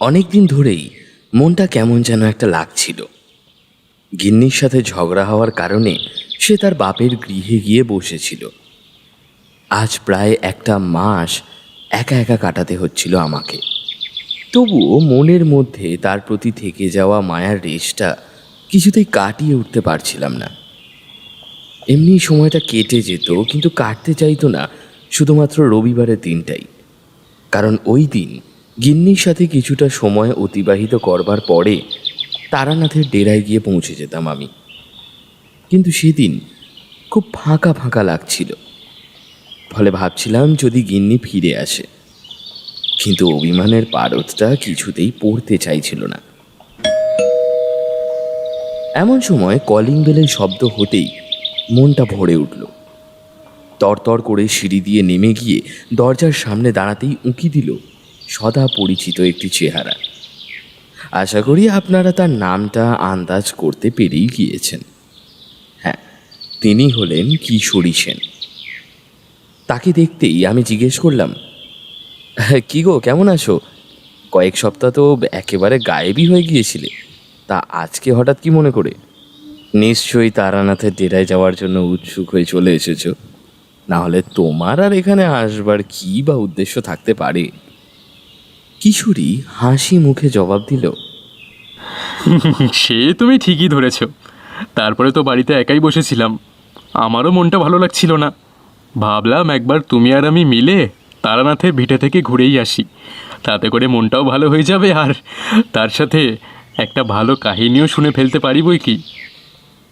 অনেক দিন ধরেই মনটা কেমন যেন একটা লাগছিল। গিন্নির সাথে ঝগড়া হওয়ার কারণে সে তার বাপের গৃহে গিয়ে বসেছিল। আজ প্রায় একটা মাস একা একা কাটাতে হচ্ছিল আমাকে। তবুও মনের মধ্যে তার প্রতি থেকে যাওয়া মায়ার রেশটা কিছুতেই কাটিয়ে উঠতে পারছিলাম না। এমনি সময়টা কেটে যেত, কিন্তু কাটতে চাইতো না শুধুমাত্র রবিবারের দিনটাই। কারণ ওই দিন গিন্নির সাথে কিছুটা সময় অতিবাহিত করবার পরে তারানাথের ডেরায় গিয়ে পৌঁছে যেতাম আমি। কিন্তু সেদিন খুব ফাঁকা ফাঁকা লাগছিল। ফলে ভাবছিলাম যদি গিন্নি ফিরে আসে, কিন্তু অভিমানের পারদটা কিছুতেই পড়তে চাইছিল না। এমন সময় কলিং বেলের শব্দ হতেই মনটা ভরে উঠল। তরতর করে সিঁড়ি দিয়ে নেমে গিয়ে দরজার সামনে দাঁড়াতেই উঁকি দিল সদা পরিচিত একটি চেহারা। আশা করি আপনারা তার নামটা আন্দাজ করতে পেরেই গিয়েছেন। হ্যাঁ, তিনি হলেন কিশোরী সেন। তাকে দেখতেই আমি জিজ্ঞেস করলাম, কি গো, কেমন আছো? কয়েক সপ্তাহ তো একেবারে গায়েবই হয়ে গিয়েছিলে, তা আজকে হঠাৎ কি মনে করে? নিশ্চয়ই তারানাথের ডেরায় যাওয়ার জন্য উৎসুক হয়ে চলে এসেছো, না হলে তোমার আর এখানে আসবার কি বা উদ্দেশ্য থাকতে পারে? কিশোরী হাসি মুখে জবাব দিল, সে তুমি ঠিকই ধরেছ। তারপরে তো বাড়িতে একাই বসেছিলাম, আমারও মনটা ভালো লাগছিল না। ভাবলাম একবার তুমি আর আমি মিলে তারানাথের ভিটে থেকে ঘুরেই আসি, তাতে করে মনটাও ভালো হয়ে যাবে, আর তার সাথে একটা ভালো কাহিনীও শুনে ফেলতে পারি বই কি।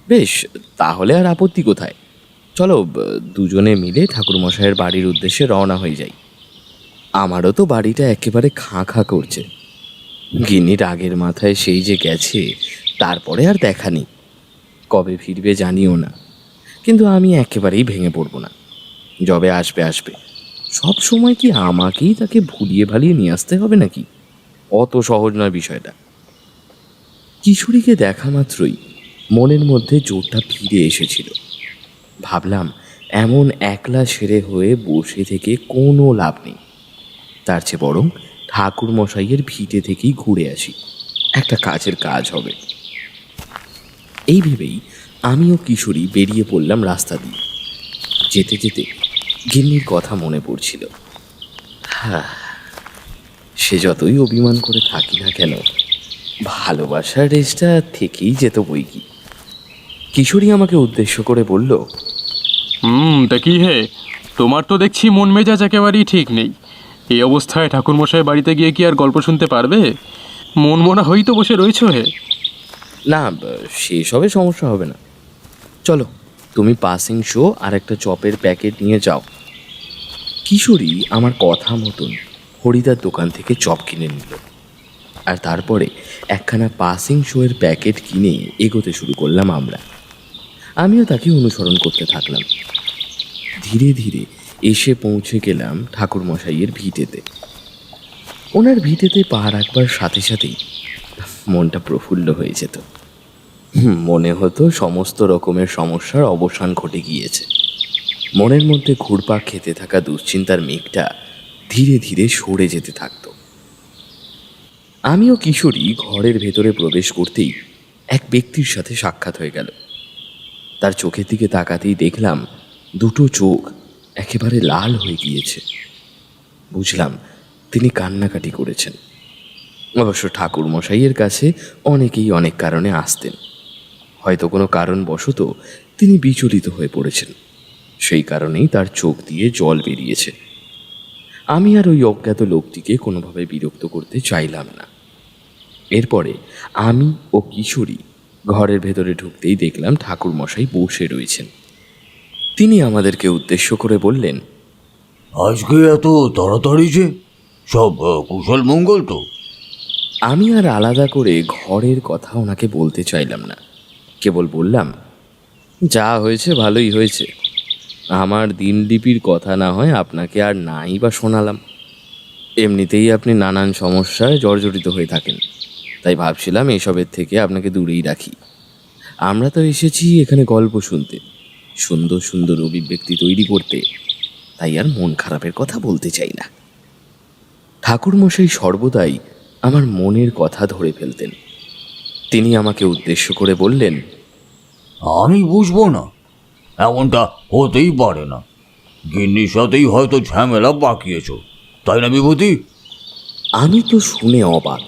বেশ, তাহলে আর আপত্তি কোথায়? চলো দুজনে মিলে ঠাকুরমশাইয়ের বাড়ির উদ্দেশ্যে রওনা হয়ে যাই। আমারও তো বাড়িটা একেবারে খাঁ খাঁ করছে। গিন্নির আগের মাথায় সেই যে গেছে, তারপরে আর দেখা নেই। কবে ফিরবে জানিও না, কিন্তু আমি একেবারেই ভেঙে পড়ব না। যবে আসবে আসবে, সব সময় কি আমাকেই তাকে ভুলিয়ে ভালিয়ে নিয়ে আসতে হবে নাকি? অত সহজ নয় বিষয়টা। কিশোরীকে দেখা মাত্রই মনের মধ্যে জোরটা ফিরে এসেছিল। ভাবলাম এমন একলা সেরে হয়ে বসে থেকে কোনো লাভ নেই, তার চেয়ে বরং ঠাকুর মশাইয়ের ভিটে থেকেই ঘুরে আসি, একটা কাজের কাজ হবে। এই ভেবেই আমিও কিশোরী বেরিয়ে পড়লাম রাস্তা দিয়ে। যেতে যেতে গিন্নির কথা মনে পড়ছিল। হ্যাঁ, সে যতই অভিমান করে থাকি না কেন, ভালোবাসার রেশটা থেকেই যেত বই কি। কিশোরী আমাকে উদ্দেশ্য করে বলল, তা কি হে, তোমার তো দেখছি মন মেজাজ একেবারেই ঠিক নেই। এই অবস্থায় ঠাকুরমশাই বাড়িতে গিয়ে কি আর গল্প শুনতে পারবে? মন মনা হয়েই তো বসে রয়েছ হে। না, সেসবে সমস্যা হবে না। চলো, তুমি পাসিং শো আর একটা চপের প্যাকেট নিয়ে যাও। কিশোরী আমার কথা মতন হরিদার দোকান থেকে চপ কিনে নিল, আর তারপরে একখানা পাসিং শোয়ের প্যাকেট কিনে এগোতে শুরু করলাম আমরা। আমিও তাকে অনুসরণ করতে থাকলাম। ধীরে ধীরে এসে পৌঁছে গেলাম ঠাকুরমশাইয়ের ভিটেতে। ওনার ভিটেতে পা রাখবার সাথে সাথেই মনটা প্রফুল্ল হয়ে যেত। মনে হতো সমস্ত রকমের সমস্যার অবসান ঘটে গিয়েছে। মনের মধ্যে ঘুরপাক খেতে থাকা দুশ্চিন্তার মেঘটা ধীরে ধীরে সরে যেতে থাকত। আমিও কিশোরী ঘরের ভেতরে প্রবেশ করতেই এক ব্যক্তির সাথে সাক্ষাৎ হয়ে গেল। তার চোখের দিকে তাকাতেই দেখলাম দুটো চোখ একেবারে লাল হয়ে গিয়েছে। বুঝলাম তিনি কান্নাকাটি করেছেন। অবশ্য ঠাকুর মশাইয়ের কাছে অনেকেই অনেক কারণে আসতেন। হয়তো কোনো কারণবশত তিনি বিচলিত হয়ে পড়েছেন, সেই কারণেই তার চোখ দিয়ে জল বেরিয়েছে। আমি আর ওই অজ্ঞাত লোকটিকে কোনোভাবে বিরক্ত করতে চাইলাম না। এরপরে আমি ও কিশোরী ঘরের ভেতরে ঢুকতেই দেখলাম ঠাকুর মশাই বসে রয়েছেন। তিনি আমাদেরকে উদ্দেশ্য করে বললেন, আজকে এত তাড়াতাড়ি যে? সব কুশল মঙ্গল তো? আমি আর আলাদা করে ঘরের কথা ওনাকে বলতে চাইলাম না। কেবল বললাম, যা হয়েছে ভালোই হয়েছে। আমার দিনলিপির কথা না হয় আপনাকে আর নাই বা শোনালাম। এমনিতেই আপনি নানান সমস্যায় জর্জরিত হয়ে থাকেন, তাই ভাবছিলাম এসবের থেকে আপনাকে দূরেই রাখি। আমরা তো এসেছি এখানে গল্প শুনতে, সুন্দর সুন্দর অভিব্যক্তি তৈরি করতে, তাই আর মন খারাপের কথা বলতে চাই না। ঠাকুরমশাই সর্বদাই আমার মনের কথা ধরে ফেলতেন। তিনি আমাকে উদ্দেশ্য করে বললেন, আমি বুঝবো না, এমনটা হতেই পারে না। গিন্নির সাথেই হয়তো ঝামেলা পাকিয়েছ, তাই না বিভূতি? আমি তো শুনে অবাক।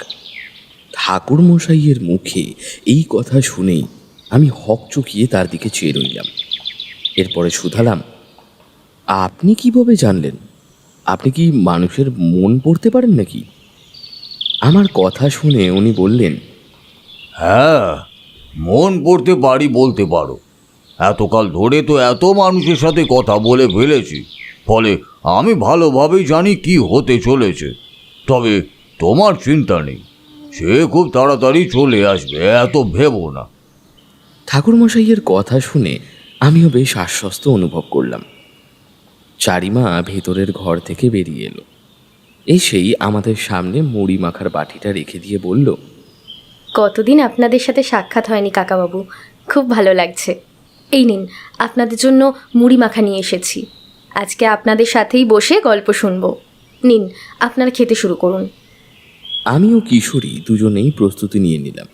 ঠাকুর মশাইয়ের মুখে এই কথা শুনেই আমি হকচকিয়ে তার দিকে চেয়ে রইলাম। এরপরে শুধালাম, আপনি কিভাবে জানলেন? আপনি কি মানুষের মন পড়তে পারেন নাকি? আমার কথা শুনে উনি বললেন, হ্যাঁ, মন পড়তে পারি বলতে পারো। এতকাল ধরে তো এত মানুষের সাথে কথা বলে ফেলেছি, ফলে আমি ভালোভাবেই জানি কি হতে চলেছে। তবে তোমার চিন্তা নেই, সে খুব তাড়াতাড়ি চলে আসবে, এত ভেবো না। ঠাকুরমশাইয়ের কথা শুনে আমিও বেশ আশ্বস্ত অনুভব করলাম। চারিমা ভেতরের ঘর থেকে বেরিয়ে এলো। এসেই আমাদের সামনে মুড়ি মাখার বাটিটা রেখে দিয়ে বলল, কতদিন আপনাদের সাথে সাক্ষাৎ হয়নি কাকাবাবু, খুব ভালো লাগছে। এই নিন, আপনাদের জন্য মুড়ি মাখা নিয়ে এসেছি। আজকে আপনাদের সাথেই বসে গল্প শুনবো। নিন, আপনারা খেতে শুরু করুন। আমিও কিশোরী দুজনেই প্রস্তুতি নিয়ে নিলাম।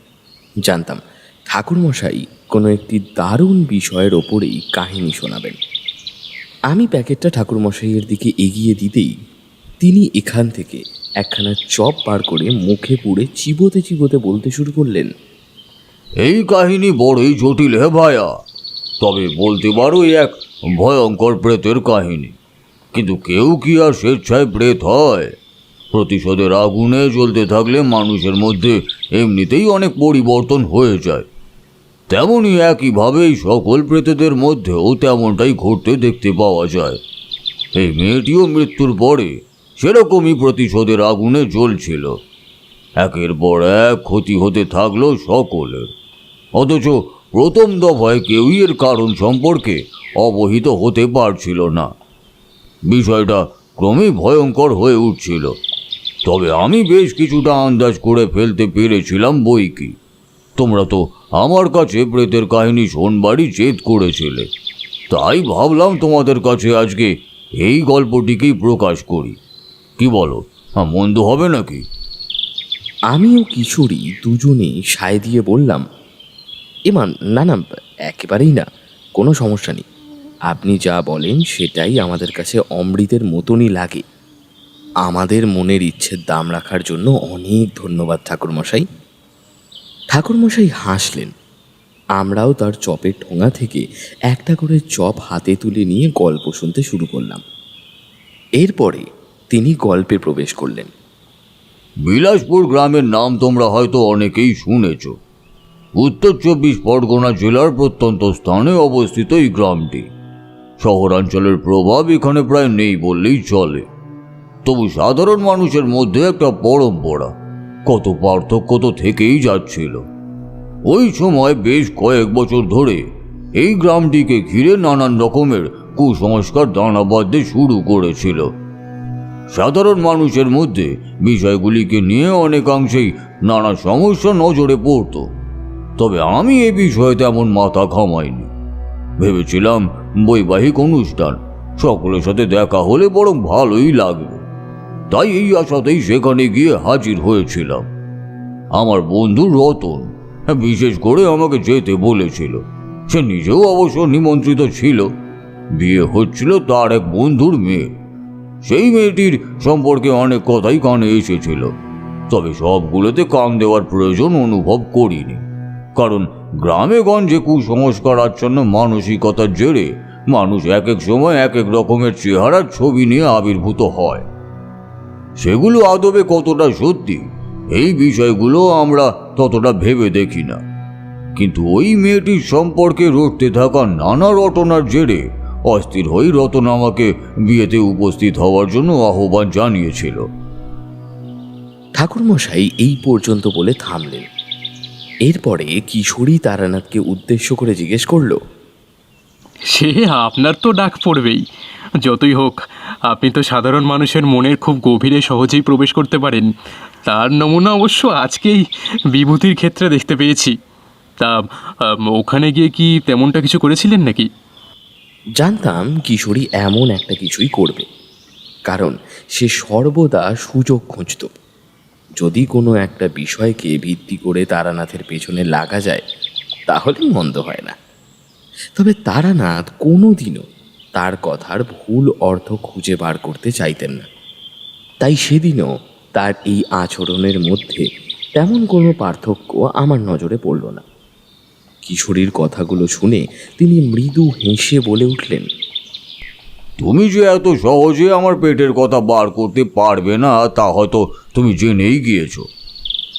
জানতাম ঠাকুরমশাই কোনো একটি দারুণ বিষয়ের ওপরেই কাহিনী শোনাবেন। আমি প্যাকেটটা ঠাকুরমশাইয়ের দিকে এগিয়ে দিতেই তিনি এখান থেকে একখানা চপ বার করে মুখে পুড়ে চিবোতে চিবোতে বলতে শুরু করলেন, এই কাহিনী বড়ই জটিল হে ভায়া। তবে বলতে পারো এক ভয়ঙ্কর প্রেতের কাহিনী। কিন্তু কেউ কি আর স্বেচ্ছায় প্রেত হয়? প্রতিশোধের আগুনে জ্বলতে থাকলে মানুষের মধ্যে এমনিতেই অনেক পরিবর্তন হয়ে যায়। তেমনই একইভাবেই সকল প্রেতদের মধ্যেও তেমনটাই ঘটতে দেখতে পাওয়া যায়। এই মেয়েটিও মৃত্যুর পরে সেরকমই প্রতিশোধের আগুনে জ্বলছিল। একের পর এক ক্ষতি হতে থাকলো সকলের, অথচ প্রথম দফায় কেউই এর কারণ সম্পর্কে অবহিত হতে পারছিল না। বিষয়টা ক্রমেই ভয়ঙ্কর হয়ে উঠছিল। তবে আমি বেশ কিছুটা আন্দাজ করে ফেলতে পেরেছিলাম বই কি। তোমরা তো আমার কাছে প্রেতের কাহিনী শোনবারই জেদ করেছিলে, তাই ভাবলাম তোমাদের কাছে আজকে এই গল্পটিকেই প্রকাশ করি। কি বলো, মন্দ হবে নাকি? আমিও কিশোরী দুজনেই সায় দিয়ে বললাম, এমান না না, একেবারেই না, কোনো সমস্যা নেই। আপনি যা বলেন সেটাই আমাদের কাছে অমৃতের মতনই লাগে। আমাদের মনের ইচ্ছের দাম রাখার জন্য অনেক ধন্যবাদ ঠাকুরমশাই। ঠাকুরমশাই হাসলেন। আমরাও তার চপের ঠোঙা থেকে একটা করে চপ হাতে তুলে নিয়ে গল্প শুনতে শুরু করলাম। এরপরে তিনি গল্পে প্রবেশ করলেন। বিলাসপুর গ্রামের নাম তোমরা হয়তো অনেকেই শুনেছ। উত্তর 24 পরগনা জেলার প্রত্যন্ত স্থানে অবস্থিত এই গ্রামটি। শহরাঞ্চলের প্রভাব এখানে প্রায় নেই বললেই চলে। তবু সাধারণ মানুষের মধ্যে একটা পরম্পরা, কত পার্থক্য তো থেকেই যাচ্ছিল। ওই সময় বেশ কয়েক বছর ধরে এই গ্রামটিকে ঘিরে নানান রকমের কুসংস্কার দানা বাঁধতে শুরু করেছিল। সাধারণ মানুষের মধ্যে বিষয়গুলিকে নিয়ে অনেকাংশেই নানা সমস্যা নজরে পড়ত। তবে আমি এ বিষয়ে তেমন মাথা ঘামাইনি। ভেবেছিলাম বৈবাহিক অনুষ্ঠান, সকলের সাথে দেখা হলে বরং ভালোই লাগবে। তাই এই আশাতেই সেখানে গিয়ে হাজির হয়েছিলাম। আমার বন্ধু রতন বিশেষ করে আমাকে যেতে বলেছিল। সে নিজেও অবশ্য নিমন্ত্রিত ছিল। বিয়ে হচ্ছিল তার এক বন্ধুর মেয়ে। সেই মেয়েটির সম্পর্কে অনেক কথাই কানে এসেছিল, তবে সবগুলোতে কান দেওয়ার প্রয়োজন অনুভব করিনি। কারণ গ্রামে গঞ্জে কুসংস্কার আচ্ছন্ন মানসিকতার জেরে মানুষ এক এক সময় এক এক রকমের চেহারার ছবি নিয়ে আবির্ভূত হয়। সেগুলো আদবে কতটা সত্যি এই বিষয়গুলো আমরা ততটা ভেবে দেখি না। কিন্তু ওই মেয়েটির সম্পর্কে রটতে থাকা নানা রটনার জেরে অস্থির হয়ে রতন আমাকে বিয়েতে উপস্থিত হওয়ার জন্য আহ্বান জানিয়েছিল। ঠাকুরমশাই এই পর্যন্ত বলে থামলেন। এরপরে কিশোরী তারানাথকে উদ্দেশ্য করে জিজ্ঞেস করল, সে আপনার তো ডাক পড়বেই। যতই হোক, আপনি তো সাধারণ মানুষের মনের খুব গভীরে সহজেই প্রবেশ করতে পারেন। তার নমুনা অবশ্য আজকেই বিভূতির ক্ষেত্রে দেখতে পেয়েছি। তা ওখানে গিয়ে কি তেমনটা কিছু করেছিলেন নাকি? জানতাম কিশোরী এমন একটা কিছুই করবে, কারণ সে সর্বদা সুযোগ খুঁজত। যদি কোনো একটা বিষয়কে ভিত্তি করে তারানাথের পেছনে লাগা যায় তাহলে মন্দ হয় না। তবে তারানাথ কোনোদিনও তার কথার ভুল অর্থ খুঁজে বার করতে চাইতেন না। তাই সেদিনও তার এই আচরণের মধ্যে তেমন কোনো পার্থক্য আমার নজরে পড়ল না। কিশোরীর কথাগুলো শুনে তিনি মৃদু হেসে বলে উঠলেন, তুমি যে এত সহজে আমার পেটের কথা বার করতে পারবে না তা হয়তো তুমি জেনেই গিয়েছো।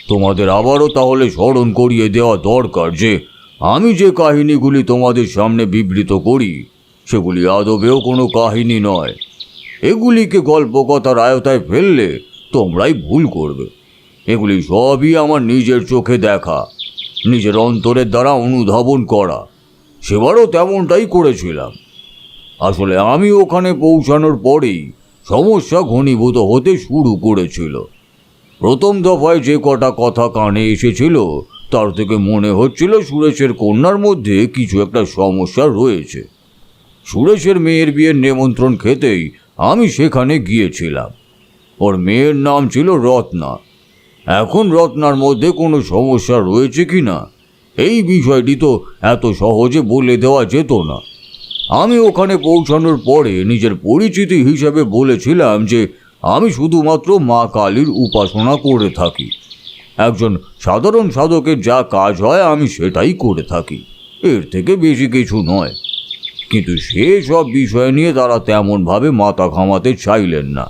তোমাদের আবারও তাহলে স্মরণ করিয়ে দেওয়া দরকার যে আমি যে কাহিনীগুলি তোমাদের সামনে বিবৃত করি সেগুলি আদবেও কোনো কাহিনী নয়। এগুলিকে গল্পকথার আয়তায় ফেললে তোমরাই ভুল করবে। এগুলি সবই আমার নিজের চোখে দেখা, নিজের অন্তরের দ্বারা অনুধাবন করা। সেবারও তেমনটাই করেছিলাম। আসলে আমি ওখানে পৌঁছানোর পরেই সমস্যা ঘনীভূত হতে শুরু করেছিল। প্রথম দফায় যে কটা কথা কানে এসেছিল তার থেকে মনে হচ্ছিল সুরেশের কন্যার মধ্যে কিছু একটা সমস্যা রয়েছে। সুরেশের মেয়ের বিয়ের নিমন্ত্রণ খেতেই আমি সেখানে গিয়েছিলাম। ওর মেয়ের নাম ছিল রত্না। এখন রত্নার মধ্যে কোনো সমস্যা রয়েছে কি না এই বিষয়টি তো এত সহজে বলে দেওয়া যেত না। আমি ওখানে পৌঁছানোর পরে নিজের পরিচিতি হিসেবে বলেছিলাম যে আমি শুধুমাত্র মা কালীর উপাসনা করে থাকি। একজন সাধারণ সাধকের যা কাজ হয় আমি সেটাই করে থাকি, এর থেকে বেশি কিছু নয়। কিন্তু সেসব বিষয় নিয়ে তারা তেমনভাবে মাথা ঘামাতে চাইলেন না।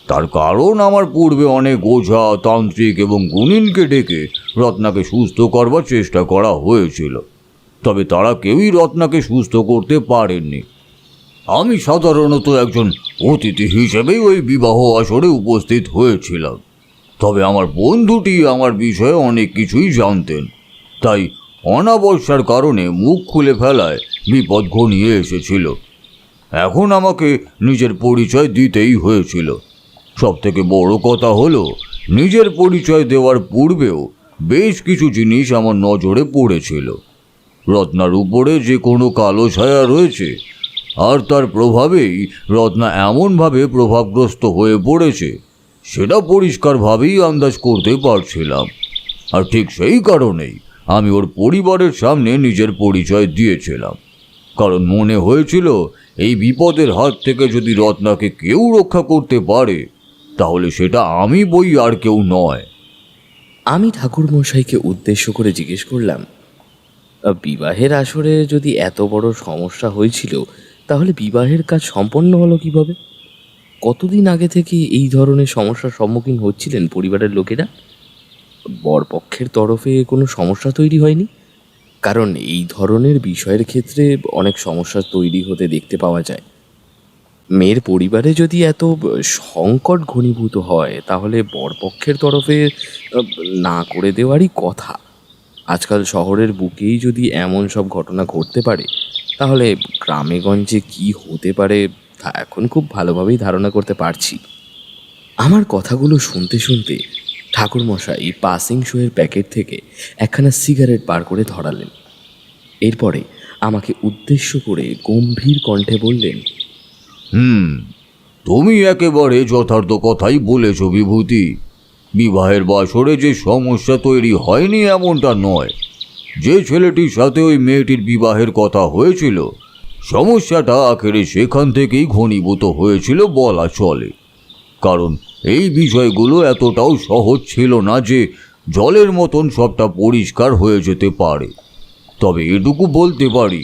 তার কারণ আমার পূর্বে অনেক ওঝা, তান্ত্রিক এবং গুণিনকে ডেকে রত্নাকে সুস্থ করবার চেষ্টা করা হয়েছিল, তবে তারা কেউই রত্নাকে সুস্থ করতে পারেননি। আমি সাধারণত একজন অতিথি হিসেবেই ওই বিবাহ আসরে উপস্থিত হয়েছিলাম। তবে আমার বন্ধুটি আমার বিষয়ে অনেক কিছুই জানতেন, তাই অনাবস্যার কারণে মুখ খুলে ফেলায় বিপদ ঘনিয়ে এসেছিল। এখন আমাকে নিজের পরিচয় দিতেই হয়েছিল। সবথেকে বড় কথা হলো, নিজের পরিচয় দেওয়ার পূর্বেও বেশ কিছু জিনিস আমার নজরে পড়েছিল। রত্নার উপরে যে কোনো কালো ছায়া রয়েছে, আর তার প্রভাবেই রত্না এমনভাবে প্রভাবগ্রস্ত হয়ে পড়েছে সেটা পরিষ্কারভাবেই আন্দাজ করতে পারছিলাম। আর ঠিক সেই কারণেই আমি ওর পরিবারের সামনে নিজের পরিচয় দিয়েছিলাম, কারণ মনে হয়েছিল এই বিপদের হাত থেকে যদি রত্নাকে কেউ রক্ষা করতে পারে তাহলে সেটা আমি বই আর কেউ নয়। আমি ঠাকুরমশাইকে উদ্দেশ্য করে জিজ্ঞেস করলাম, বিবাহের আসরে যদি এত বড় সমস্যা হয়েছিল তাহলে বিবাহের কাজ সম্পন্ন হলো কিভাবে? কতদিন আগে থেকে এই ধরনের সমস্যার সম্মুখীন হচ্ছিলেন পরিবারের লোকেরা? বরপক্ষের তরফে কোনো সমস্যা তৈরি হয়নি? কারণ এই ধরনের বিষয়ের ক্ষেত্রে অনেক সমস্যা তৈরি হতে দেখতে পাওয়া যায়। মেয়ের পরিবারে যদি এত সংকট ঘনীভূত হয় তাহলে বরপক্ষের তরফে না করে দেওয়ারই কথা। আজকাল শহরের বুকেই যদি এমন সব ঘটনা ঘটতে পারে তাহলে গ্রামেগঞ্জে কি হতে পারে তা এখন খুব ভালোভাবেই ধারণা করতে পারছি। আমার কথাগুলো শুনতে শুনতে ঠাকুরমশাই পাসিং শোয়ের প্যাকেট থেকে একখানা সিগারেট বার করে ধরালেন। এরপরে আমাকে উদ্দেশ্য করে গম্ভীর কণ্ঠে বললেন, তুমি একেবারে যথার্থ কথাই বলেছ বিভূতি। বিবাহের বাসরে যে সমস্যা তৈরি হয়নি এমনটা নয়। যে ছেলেটির সাথে ওই মেয়েটির বিবাহের কথা হয়েছিল সমস্যাটা আখেরে সেখান থেকেই ঘনীভূত হয়েছিল বলা চলে। কারণ এই বিষয়গুলো এতটাও সহজ ছিল না যে জলের মতন সবটা পরিষ্কার হয়ে যেতে পারে। তবে এটুকু বলতে পারি,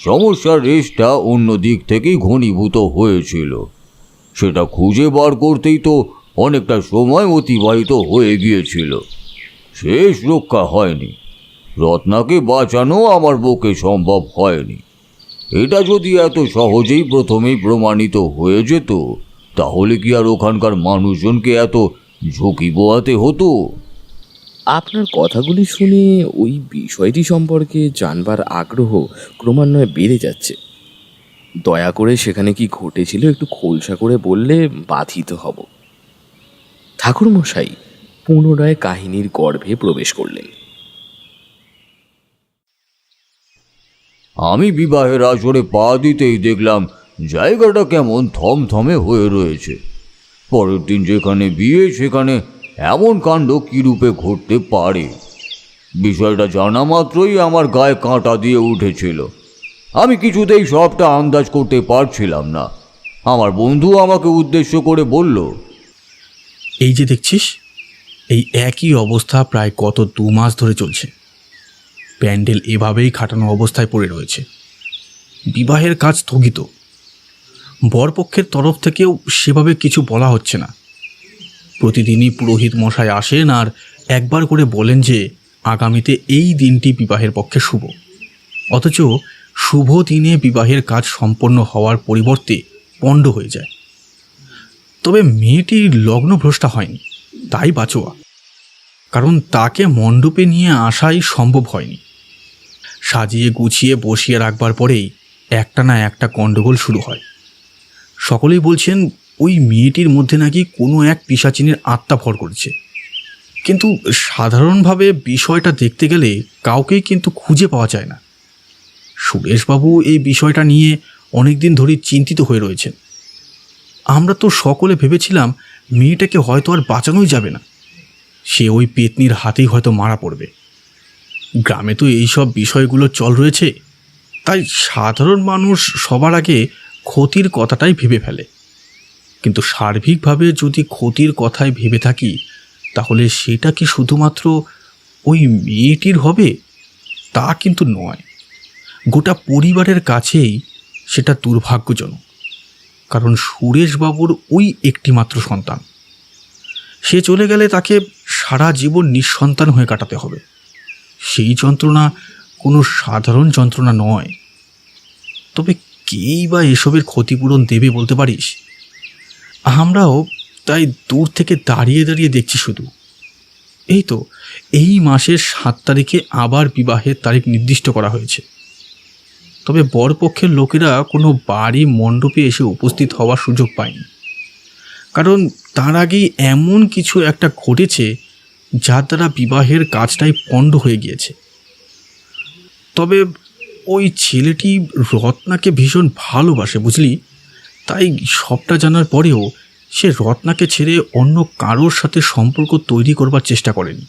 সমস্যার রেশটা অন্য দিক থেকেই ঘনীভূত হয়েছিল। সেটা খুঁজে বার করতেই তো অনেকটা সময় অতিবাহিত হয়ে গিয়েছিল। শেষ রক্ষা হয়নি। রত্নাকে বাঁচানো আমার পক্ষে সম্ভব হয়নি। এটা যদি এত সহজেই প্রথমেই প্রমাণিত হয়ে যেত তাহলে কি আর ওখানকার মানুষজনকে এত ঝুঁকি পোহাতে হতো? আপনার কথাগুলি শুনে ওই বিষয়টি সম্পর্কে জানবার আগ্রহ ক্রমান্বয়ে বেড়ে যাচ্ছে। দয়া করে সেখানে কি ঘটেছিল একটু খোলসা করে বললে বাধিত হব। ঠাকুরমশাই পুনরায় কাহিনীর গর্ভে প্রবেশ করলেন। আমি বিবাহের আসরে পা দিতেই দেখলাম জায়গাটা কেমন থমথমে হয়ে রয়েছে। পরের দিন যেখানে বিয়ে সেখানে এমন কাণ্ড কী রূপে ঘটতে পারে। বিষয়টা জানা মাত্রই আমার গায়ে কাঁটা দিয়ে উঠেছিল। আমি কিছুতেই সবটা আন্দাজ করতে পারছিলাম না। আমার বন্ধু আমাকে উদ্দেশ্য করে বলল, এই যে দেখছিস, এই একই অবস্থা প্রায় গত 2 মাস ধরে চলছে। প্যান্ডেল এভাবেই খাটানো অবস্থায় পড়ে রয়েছে। বিবাহের কাজ স্থগিত। বরপক্ষের তরফ থেকেও সেভাবে কিছু বলা হচ্ছে না। প্রতিদিনই পুরোহিত মশাই আসেন আর একবার করে বলেন যে আগামীতে এই দিনটি বিবাহের পক্ষে শুভ। অথচ শুভ দিনে বিবাহের কাজ সম্পন্ন হওয়ার পরিবর্তে পণ্ড হয়ে যায়। তবে মেয়েটির লগ্নভ্রষ্টা হয়নি, তাই বাঁচোয়া। কারণ তাকে মণ্ডপে নিয়ে আসাই সম্ভব হয়নি। সাজিয়ে গুছিয়ে বসিয়ে রাখবার পরেই একটা না একটা গণ্ডগোল শুরু হয়। সকলেই বলছেন ওই মেয়েটির মধ্যে নাকি কোনো এক পিশাচিনীর আত্মা ভর করেছে। কিন্তু সাধারণভাবে বিষয়টা দেখতে গেলে কাউকেই কিন্তু খুঁজে পাওয়া যায় না। সুরেশবাবু এই বিষয়টা নিয়ে অনেক দিন ধরেই চিন্তিত হয়ে রয়েছেন। আমরা তো সকলে ভেবেছিলাম মেয়েটাকে হয়তো আর বাঁচানোই যাবে না, সে ওই পেতনির হাতেই হয়তো মারা পড়বে। গ্রামে তো এইসব বিষয়গুলো চল রয়েছে, তাই সাধারণ মানুষ সবার আগে ক্ষতির কথাটাই ভেবে ফেলে। কিন্তু সার্বিকভাবে যদি ক্ষতির কথাই ভেবে থাকি, তাহলে সেটা কি শুধুমাত্র ওই মেয়েটির হবে? তা কিন্তু নয়, গোটা পরিবারের কাছেই সেটা দুর্ভাগ্যজনক। কারণ সুরেশবাবুর ওই একটিমাত্র সন্তান, সে চলে গেলে তাকে সারা জীবন নিঃসন্তান হয়ে কাটাতে হবে। সেই যন্ত্রণা কোনো সাধারণ যন্ত্রণা নয়। তবে কেই বা এসবের ক্ষতিপূরণ দেবে বলতে পারিস? আমরাও তাই দূর থেকে দাঁড়িয়ে দাঁড়িয়ে দেখছি শুধু। এই তো এই মাসের 7 তারিখে আবার বিবাহের তারিখ নির্দিষ্ট করা হয়েছে। তবে বরপক্ষের লোকেরা কোনো বাড়ি মণ্ডপে এসে উপস্থিত হওয়ার সুযোগ পায়নি। কারণ তার আগেই এমন কিছু একটা ঘটেছে যার দ্বারা বিবাহের কাজটাই পণ্ড হয়ে গিয়েছে। তবে ওই ছেলেটি রত্নাকে ভীষণ ভালোবাসে, বুঝলি? তাই সবটা জানার পরেও সে রত্নাকে ছেড়ে অন্য কারোর সাথে সম্পর্ক তৈরি করবার চেষ্টা করেনি।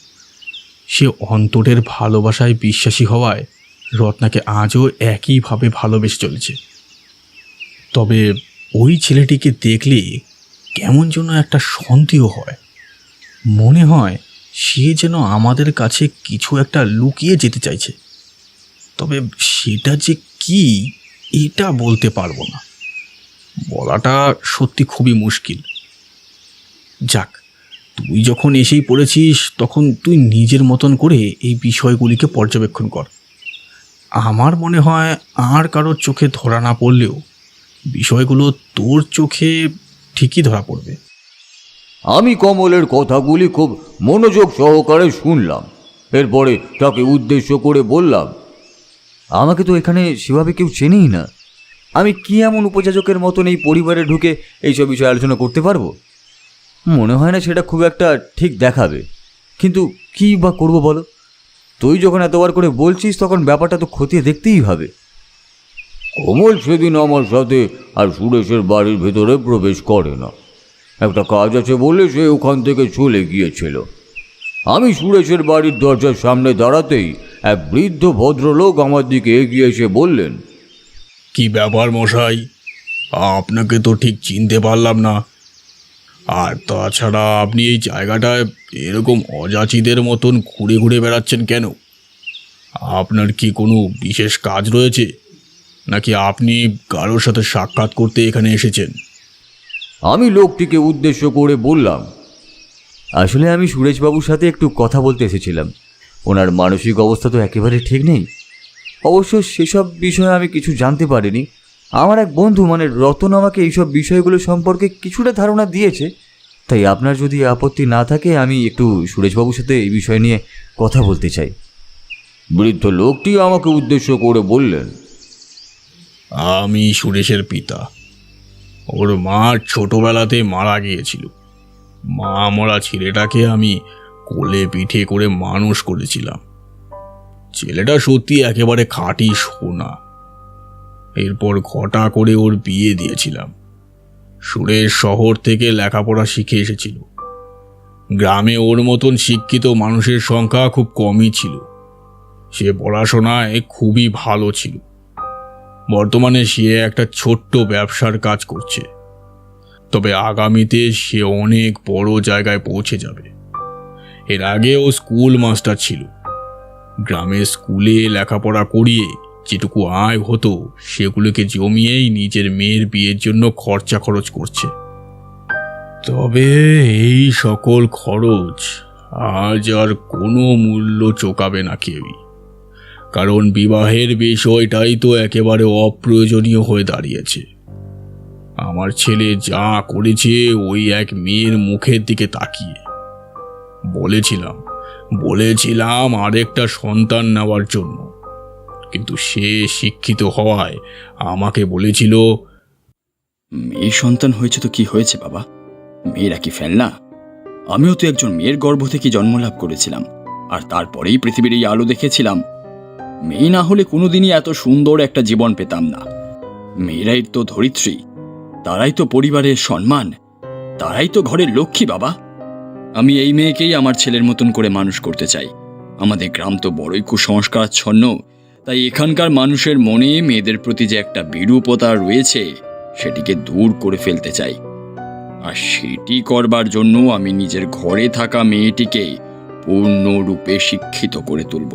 সে অন্তরের ভালোবাসায় বিশ্বাসী হওয়ায় রত্নাকে আজও একইভাবে ভালোবেসে চলেছে। তবে ওই ছেলেটিকে দেখলে কেমন যেন একটা সন্দেহ হয়। মনে হয় সে যেন আমাদের কাছে কিছু একটা লুকিয়ে যেতে চাইছে। তবে সেটা যে কি, এটা বলতে পারবো না। বলাটা সত্যি খুবই মুশকিল। যাক, তুই যখন এসেই পড়েছিস, তখন তুই নিজের মতন করে এই বিষয়গুলিকে পর্যবেক্ষণ কর। আমার মনে হয় আর কারোর চোখে ধরা না পড়লেও বিষয়গুলো তোর চোখে ঠিকই ধরা পড়বে। আমি কমলের কথাগুলি খুব মনোযোগ সহকারে শুনলাম। এরপরে তাকে উদ্দেশ্য করে বললাম, আমাকে তো এখানে সেভাবে কেউ চেনেই না। আমি কি এমন উপযাজকের মতন এই পরিবারে ঢুকে এইসব বিষয়ে আলোচনা করতে পারবো? মনে হয় না সেটা খুব একটা ঠিক দেখাবে। কিন্তু কী বা করবো বলো? তুই যখন এতবার করে বলছিস, তখন ব্যাপারটা তো খতিয়ে দেখতেই হবে। কমল সেদিন আমার সাথে আর সুরেশের বাড়ির ভেতরে প্রবেশ করে না। একটা কাজ আছে বলে সে ওখান থেকে চলে গিয়েছিল। আমি সুরেশের বাড়ির দরজার সামনে দাঁড়াতেই এক বৃদ্ধ ভদ্রলোক আমার দিকে এগিয়ে এসে বললেন, কি ব্যাপার মশাই, আপনাকে তো ঠিক চিনতে পারলাম না। আর তাছাড়া আপনি এই জায়গাটায় এরকম অযাচিদের মতন ঘুরে ঘুরে বেড়াচ্ছেন কেন? আপনার কি কোনো বিশেষ কাজ রয়েছে, নাকি আপনি কারোর সাথে সাক্ষাৎ করতে এখানে এসেছেন? আমি লোকটিকে উদ্দেশ্য করে বললাম, আসলে আমি সুরেশবাবুর সাথে একটু কথা বলতে এসেছিলাম। ওনার মানসিক অবস্থা তো একেবারে ঠিক নেই। অবশ্য সেসব বিষয়ে আমি কিছু জানতে পারিনি। আমার এক বন্ধু মানে রতন আমাকে এইসব বিষয়গুলো সম্পর্কে কিছুটা ধারণা দিয়েছে। তাই আপনার যদি আপত্তি না থাকে, আমি একটু সুরেশবাবুর সাথে এই বিষয় নিয়ে কথা বলতে চাই। বৃদ্ধ লোকটি আমাকে উদ্দেশ্য করে বললেন, আমি সুরেশের পিতা। ওর মা ছোটবেলাতে মারা গিয়েছিল। মা মরা ছেলেটাকে আমি কোলে পিঠে করে মানুষ করেছিলাম। ছেলেটা সত্যি একেবারে খাঁটি সোনা। এরপর ঘটা করে ওর বিয়ে দিয়েছিলাম। সুরেশ শহর থেকে লেখাপড়া শিখে এসেছিল। গ্রামে ওর মতন শিক্ষিত মানুষের সংখ্যা খুব কমই ছিল। সে পড়াশোনায় খুবই ভালো ছিল। বর্তমানে সে একটা ছোট্ট ব্যবসার কাজ করছে, তবে আগামীতে সে অনেক বড় জায়গায় পৌঁছে যাবে। এর আগে ও স্কুল মাস্টার ছিল। গ্রামের স্কুলে লেখাপড়া করিয়ে যেটুকু আয় হতো সেগুলোকে জমিয়েই নিজের মেয়ের বিয়ের জন্য খরচা খরচ করছে। তবে এই সকল খরচ আজ আর কোনো মূল্য চোকাবে না কেউই, কারণ বিবাহের বিষয়টাই তো একেবারে অপ্রয়োজনীয় হয়ে দাঁড়িয়েছে। আমার ছেলে যা করেছে ওই এক মেয়ের মুখের দিকে তাকিয়ে। বলেছিলাম আরেকটা সন্তান নেওয়ার জন্য, কিন্তু সে শিক্ষিত হওয়ায় আমাকে বলেছিল, মেয়ে সন্তান হয়েছে তো কি হয়েছে বাবা, মেয়েরা কি ফেলনা? আমিও তো একজন মেয়ের গর্ভ থেকে জন্মলাভ করেছিলাম, আর তারপরেই পৃথিবীর এই আলো দেখেছিলাম। মেয়ে না হলে কোনোদিনই এত সুন্দর একটা জীবন পেতাম না। মেয়েরাই তো ধরিত্রী, তারাই তো পরিবারের সম্মান, তারাই তো ঘরের লক্ষ্মী বাবা। আমি এই মেয়েকেই আমার ছেলের মতন করে মানুষ করতে চাই। আমাদের গ্রাম তো বড়ই কুসংস্কারাচ্ছন্ন, তাই এখানকার মানুষের মনে মেয়েদের প্রতি যে একটা বিরূপতা রয়েছে সেটিকে দূর করে ফেলতে চাই। আর সেটি করবার জন্য আমি নিজের ঘরে থাকা মেয়েটিকে পূর্ণরূপে শিক্ষিত করে তুলব।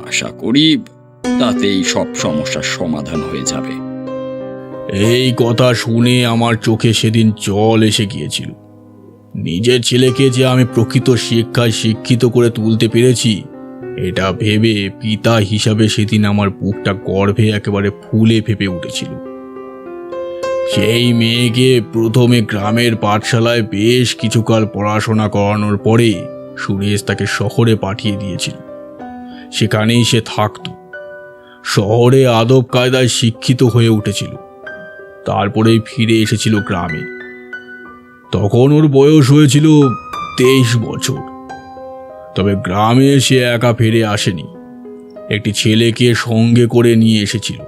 আশা করি তাতেই সব সমস্যার সমাধান হয়ে যাবে। এই কথা শুনে আমার চোখে সেদিন জল এসে গিয়েছিল। নিজের ছেলেকে যে আমি প্রকৃত শিক্ষায় শিক্ষিত করে তুলতে পেরেছি এটা ভেবে পিতা হিসাবে সেদিন আমার বুকটা গর্ভে একেবারে ফুলে ফেপে উঠেছিল। সেই মেয়েকে প্রথমে গ্রামের পাঠশালায় বেশ কিছুকাল পড়াশোনা করানোর পরে সুরেশ তাকে শহরে পাঠিয়ে দিয়েছিল। সেখানেই সে থাকত, শহরে আদব কায়দায় শিক্ষিত হয়ে উঠেছিল। তারপরেই ফিরে এসেছিল গ্রামে। তখন ওর বয়স হয়েছিল 23 বছর। তবে গ্রামে সে একা ফিরে আসেনি, একটি ছেলেকে সঙ্গে করে নিয়ে এসেছিল।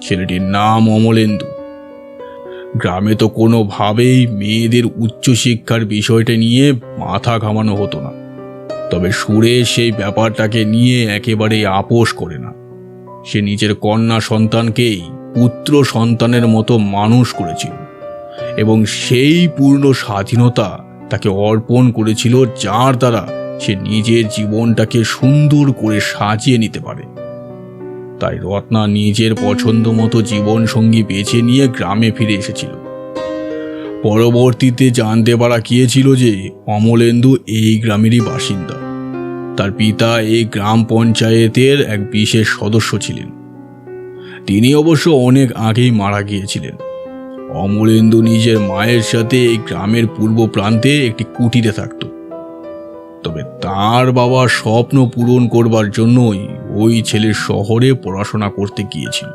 ছেলেটির নাম অমলেন্দু। গ্রামে তো কোনোভাবেই মেয়েদের উচ্চশিক্ষার বিষয়টা নিয়ে মাথা ঘামানো হতো না, তবে সুরেশ সেই ব্যাপারটাকে নিয়ে একেবারে আপোষ করে না। সে নিজের কন্যা সন্তানকেই পুত্র সন্তানের মতো মানুষ করেছিল এবং সেই পূর্ণ স্বাধীনতা তাকে অর্পণ করেছিল, যার দ্বারা সে নিজের জীবনটাকে সুন্দর করে সাজিয়ে নিতে পারে। তাই রত্না নিজের পছন্দ মতো জীবনসঙ্গী বেছে নিয়ে গ্রামে ফিরে এসেছিল। পরবর্তীতে জানতে পারা গিয়েছিল যে অমলেন্দু এই গ্রামেরই বাসিন্দা। তার পিতা এই গ্রাম পঞ্চায়েতের এক বিশেষ সদস্য ছিলেন। তিনি অবশ্য অনেক আগেই মারা গিয়েছিলেন। অমলেন্দু নিজের মায়ের সাথে এই গ্রামের পূর্ব প্রান্তে একটি কুটিরে থাকত। তবে তার বাবা স্বপ্ন পূরণ করবার জন্যই ওই ছেলে শহরে পড়াশোনা করতে গিয়েছিল।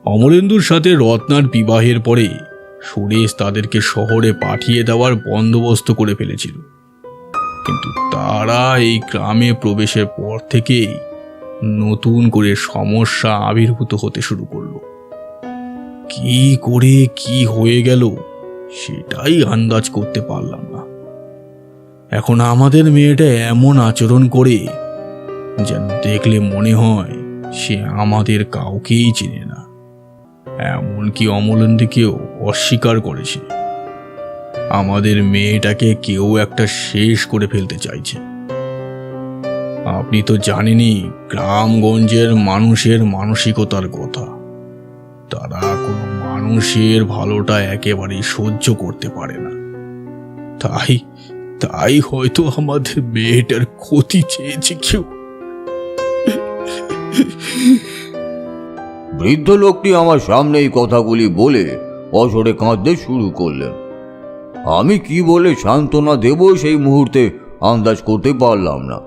অমলেন্দুর সাথে রত্নার বিবাহের পরে সুরেশ তাদেরকে শহরে পাঠিয়ে দেওয়ার বন্দোবস্ত করে ফেলেছিল, কিন্তু তারা এই গ্রামে প্রবেশের পর থেকেই নতুন করে সমস্যা আবির্ভূত হতে শুরু করলো। কি করে কি হয়ে গেল সেটাই আন্দাজ করতে পারলাম না। এখন আমাদের মেয়েটা এমন আচরণ করে যেন দেখলে মনে হয় সে আমাদের কাউকেই চেনে না। এমনকি অমলেন্দুকেও অস্বীকার করেছে। আমাদের মেয়েটাকে কেউ একটা শেষ করে ফেলতে চাইছে। আপনি তো জানেনই গ্রামগঞ্জের মানুষের মানসিকতার কথা। তারা কোনো মানুষের ভালোটা একেবারেই সহ্য করতে পারে না। তাই হয়তো আমাদের মেয়েটার ক্ষতি চেয়েছে কেউ। বৃদ্ধ লোকটি আমার সামনে এই কথাগুলি বলে অঝরে কাঁদতে শুরু করলেন। আমি কি বলে সান্ত্বনা দেব সেই মুহূর্তে আন্দাজ করতে পারলাম না।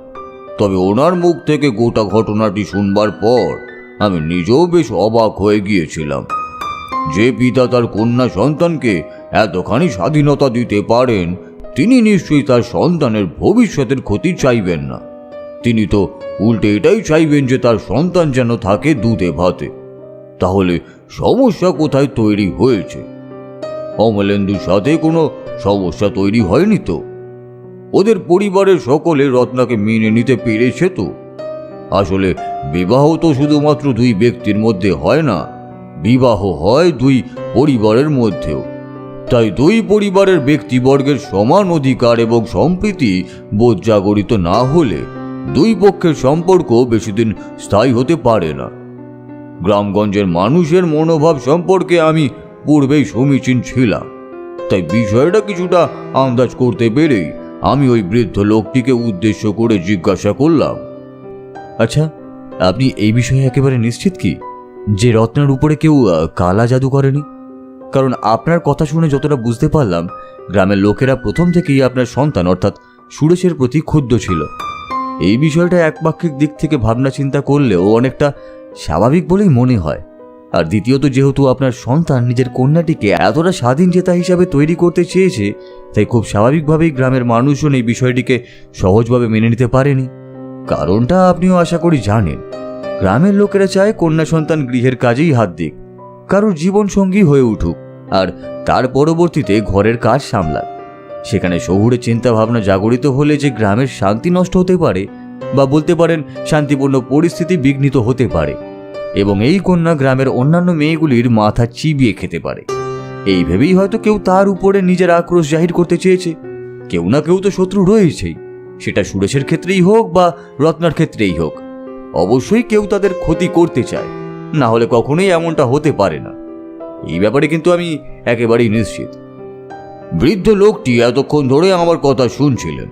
তবে ওনার মুখ থেকে গোটা ঘটনাটি শুনবার পর আমি নিজেও বেশ অবাক হয়ে গিয়েছিলাম। যে পিতা তার কন্যা সন্তানকে এতখানি স্বাধীনতা দিতে পারেন, তিনি নিশ্চয়ই তার সন্তানের ভবিষ্যতের ক্ষতি চাইবেন না। তিনি তো উল্টে এটাই চাইবেন যে তার সন্তান যেন থাকে দুধে ভাতে। তাহলে সমস্যা কোথায় তৈরি হয়েছে? অমলেন্দুর সাথে কোনো সমস্যা তৈরি হয়নি তো? ওদের পরিবারের সকলে রত্নাকে মেনে নিতে পেরেছে তো? আসলে বিবাহ তো শুধুমাত্র দুই ব্যক্তির মধ্যে হয় না, বিবাহ হয় দুই পরিবারের মধ্যেও। তাই দুই পরিবারের ব্যক্তিবর্গের সমান অধিকার এবং সম্প্রীতি বোধ জাগরিত না হলে দুই পক্ষের সম্পর্ক বেশিদিন স্থায়ী হতে পারে না। গ্রামগঞ্জের মানুষের মনোভাব সম্পর্কে আমি পূর্বেই সমীচীন ছিলাম, তাই বিষয়টা কিছুটা আন্দাজ করতে পেরেই আমি ওই বৃদ্ধ লোকটিকে উদ্দেশ্য করে জিজ্ঞাসা করলাম, আচ্ছা, আপনি এই বিষয়ে একেবারে নিশ্চিত কি যে রত্নার উপরে কেউ কালা জাদু করেনি? কারণ আপনার কথা শুনে যতটা বুঝতে পারলাম, গ্রামের লোকেরা প্রথম থেকেই আপনার সন্তান অর্থাৎ সুরেশের প্রতি ক্ষুব্ধ ছিল। এই বিষয়টা একপাক্ষিক দিক থেকে ভাবনা চিন্তা করলেও অনেকটা স্বাভাবিক বলেই মনে হয়। আর দ্বিতীয়ত, যেহেতু আপনার সন্তান নিজের কন্যাটিকে এতটা স্বাধীন চেতা হিসাবে তৈরি করতে চেয়েছে, তাই খুব স্বাভাবিকভাবেই গ্রামের মানুষজন এই বিষয়টিকে সহজভাবে মেনে নিতে পারেনি। কারণটা আপনিও আশা করি জানেন। গ্রামের লোকেরা চায় কন্যা সন্তান গৃহের কাজেই হাত দিক, কারোর জীবনসঙ্গী হয়ে উঠুক, আর তার পরবর্তীতে ঘরের কাজ সামলাক। সেখানে শহুরে চিন্তা ভাবনা জাগরিত হলে যে গ্রামের শান্তি নষ্ট হতে পারে, বা বলতে পারেন শান্তিপূর্ণ পরিস্থিতি বিঘ্নিত হতে পারে, এবং এই কন্যা গ্রামের অন্যান্য মেয়েগুলির মাথা চিবিয়ে খেতে পারে। এই ভেবেই হয়তো কেউ তার উপরে নিজের আক্রোশ জাহির করতে চেয়েছে। কেউ না কেউ তো শত্রু রয়েছেই, সেটা সুরেশের ক্ষেত্রেই হোক বা রত্নার ক্ষেত্রেই হোক। অবশ্যই কেউ তাদের ক্ষতি করতে চায়, না হলে কখনোই এমনটা হতে পারে না। এই ব্যাপারে কিন্তু আমি একেবারেই নিশ্চিত। বৃদ্ধ লোকটি এতক্ষণ ধরে আমার কথা শুনছিলেন,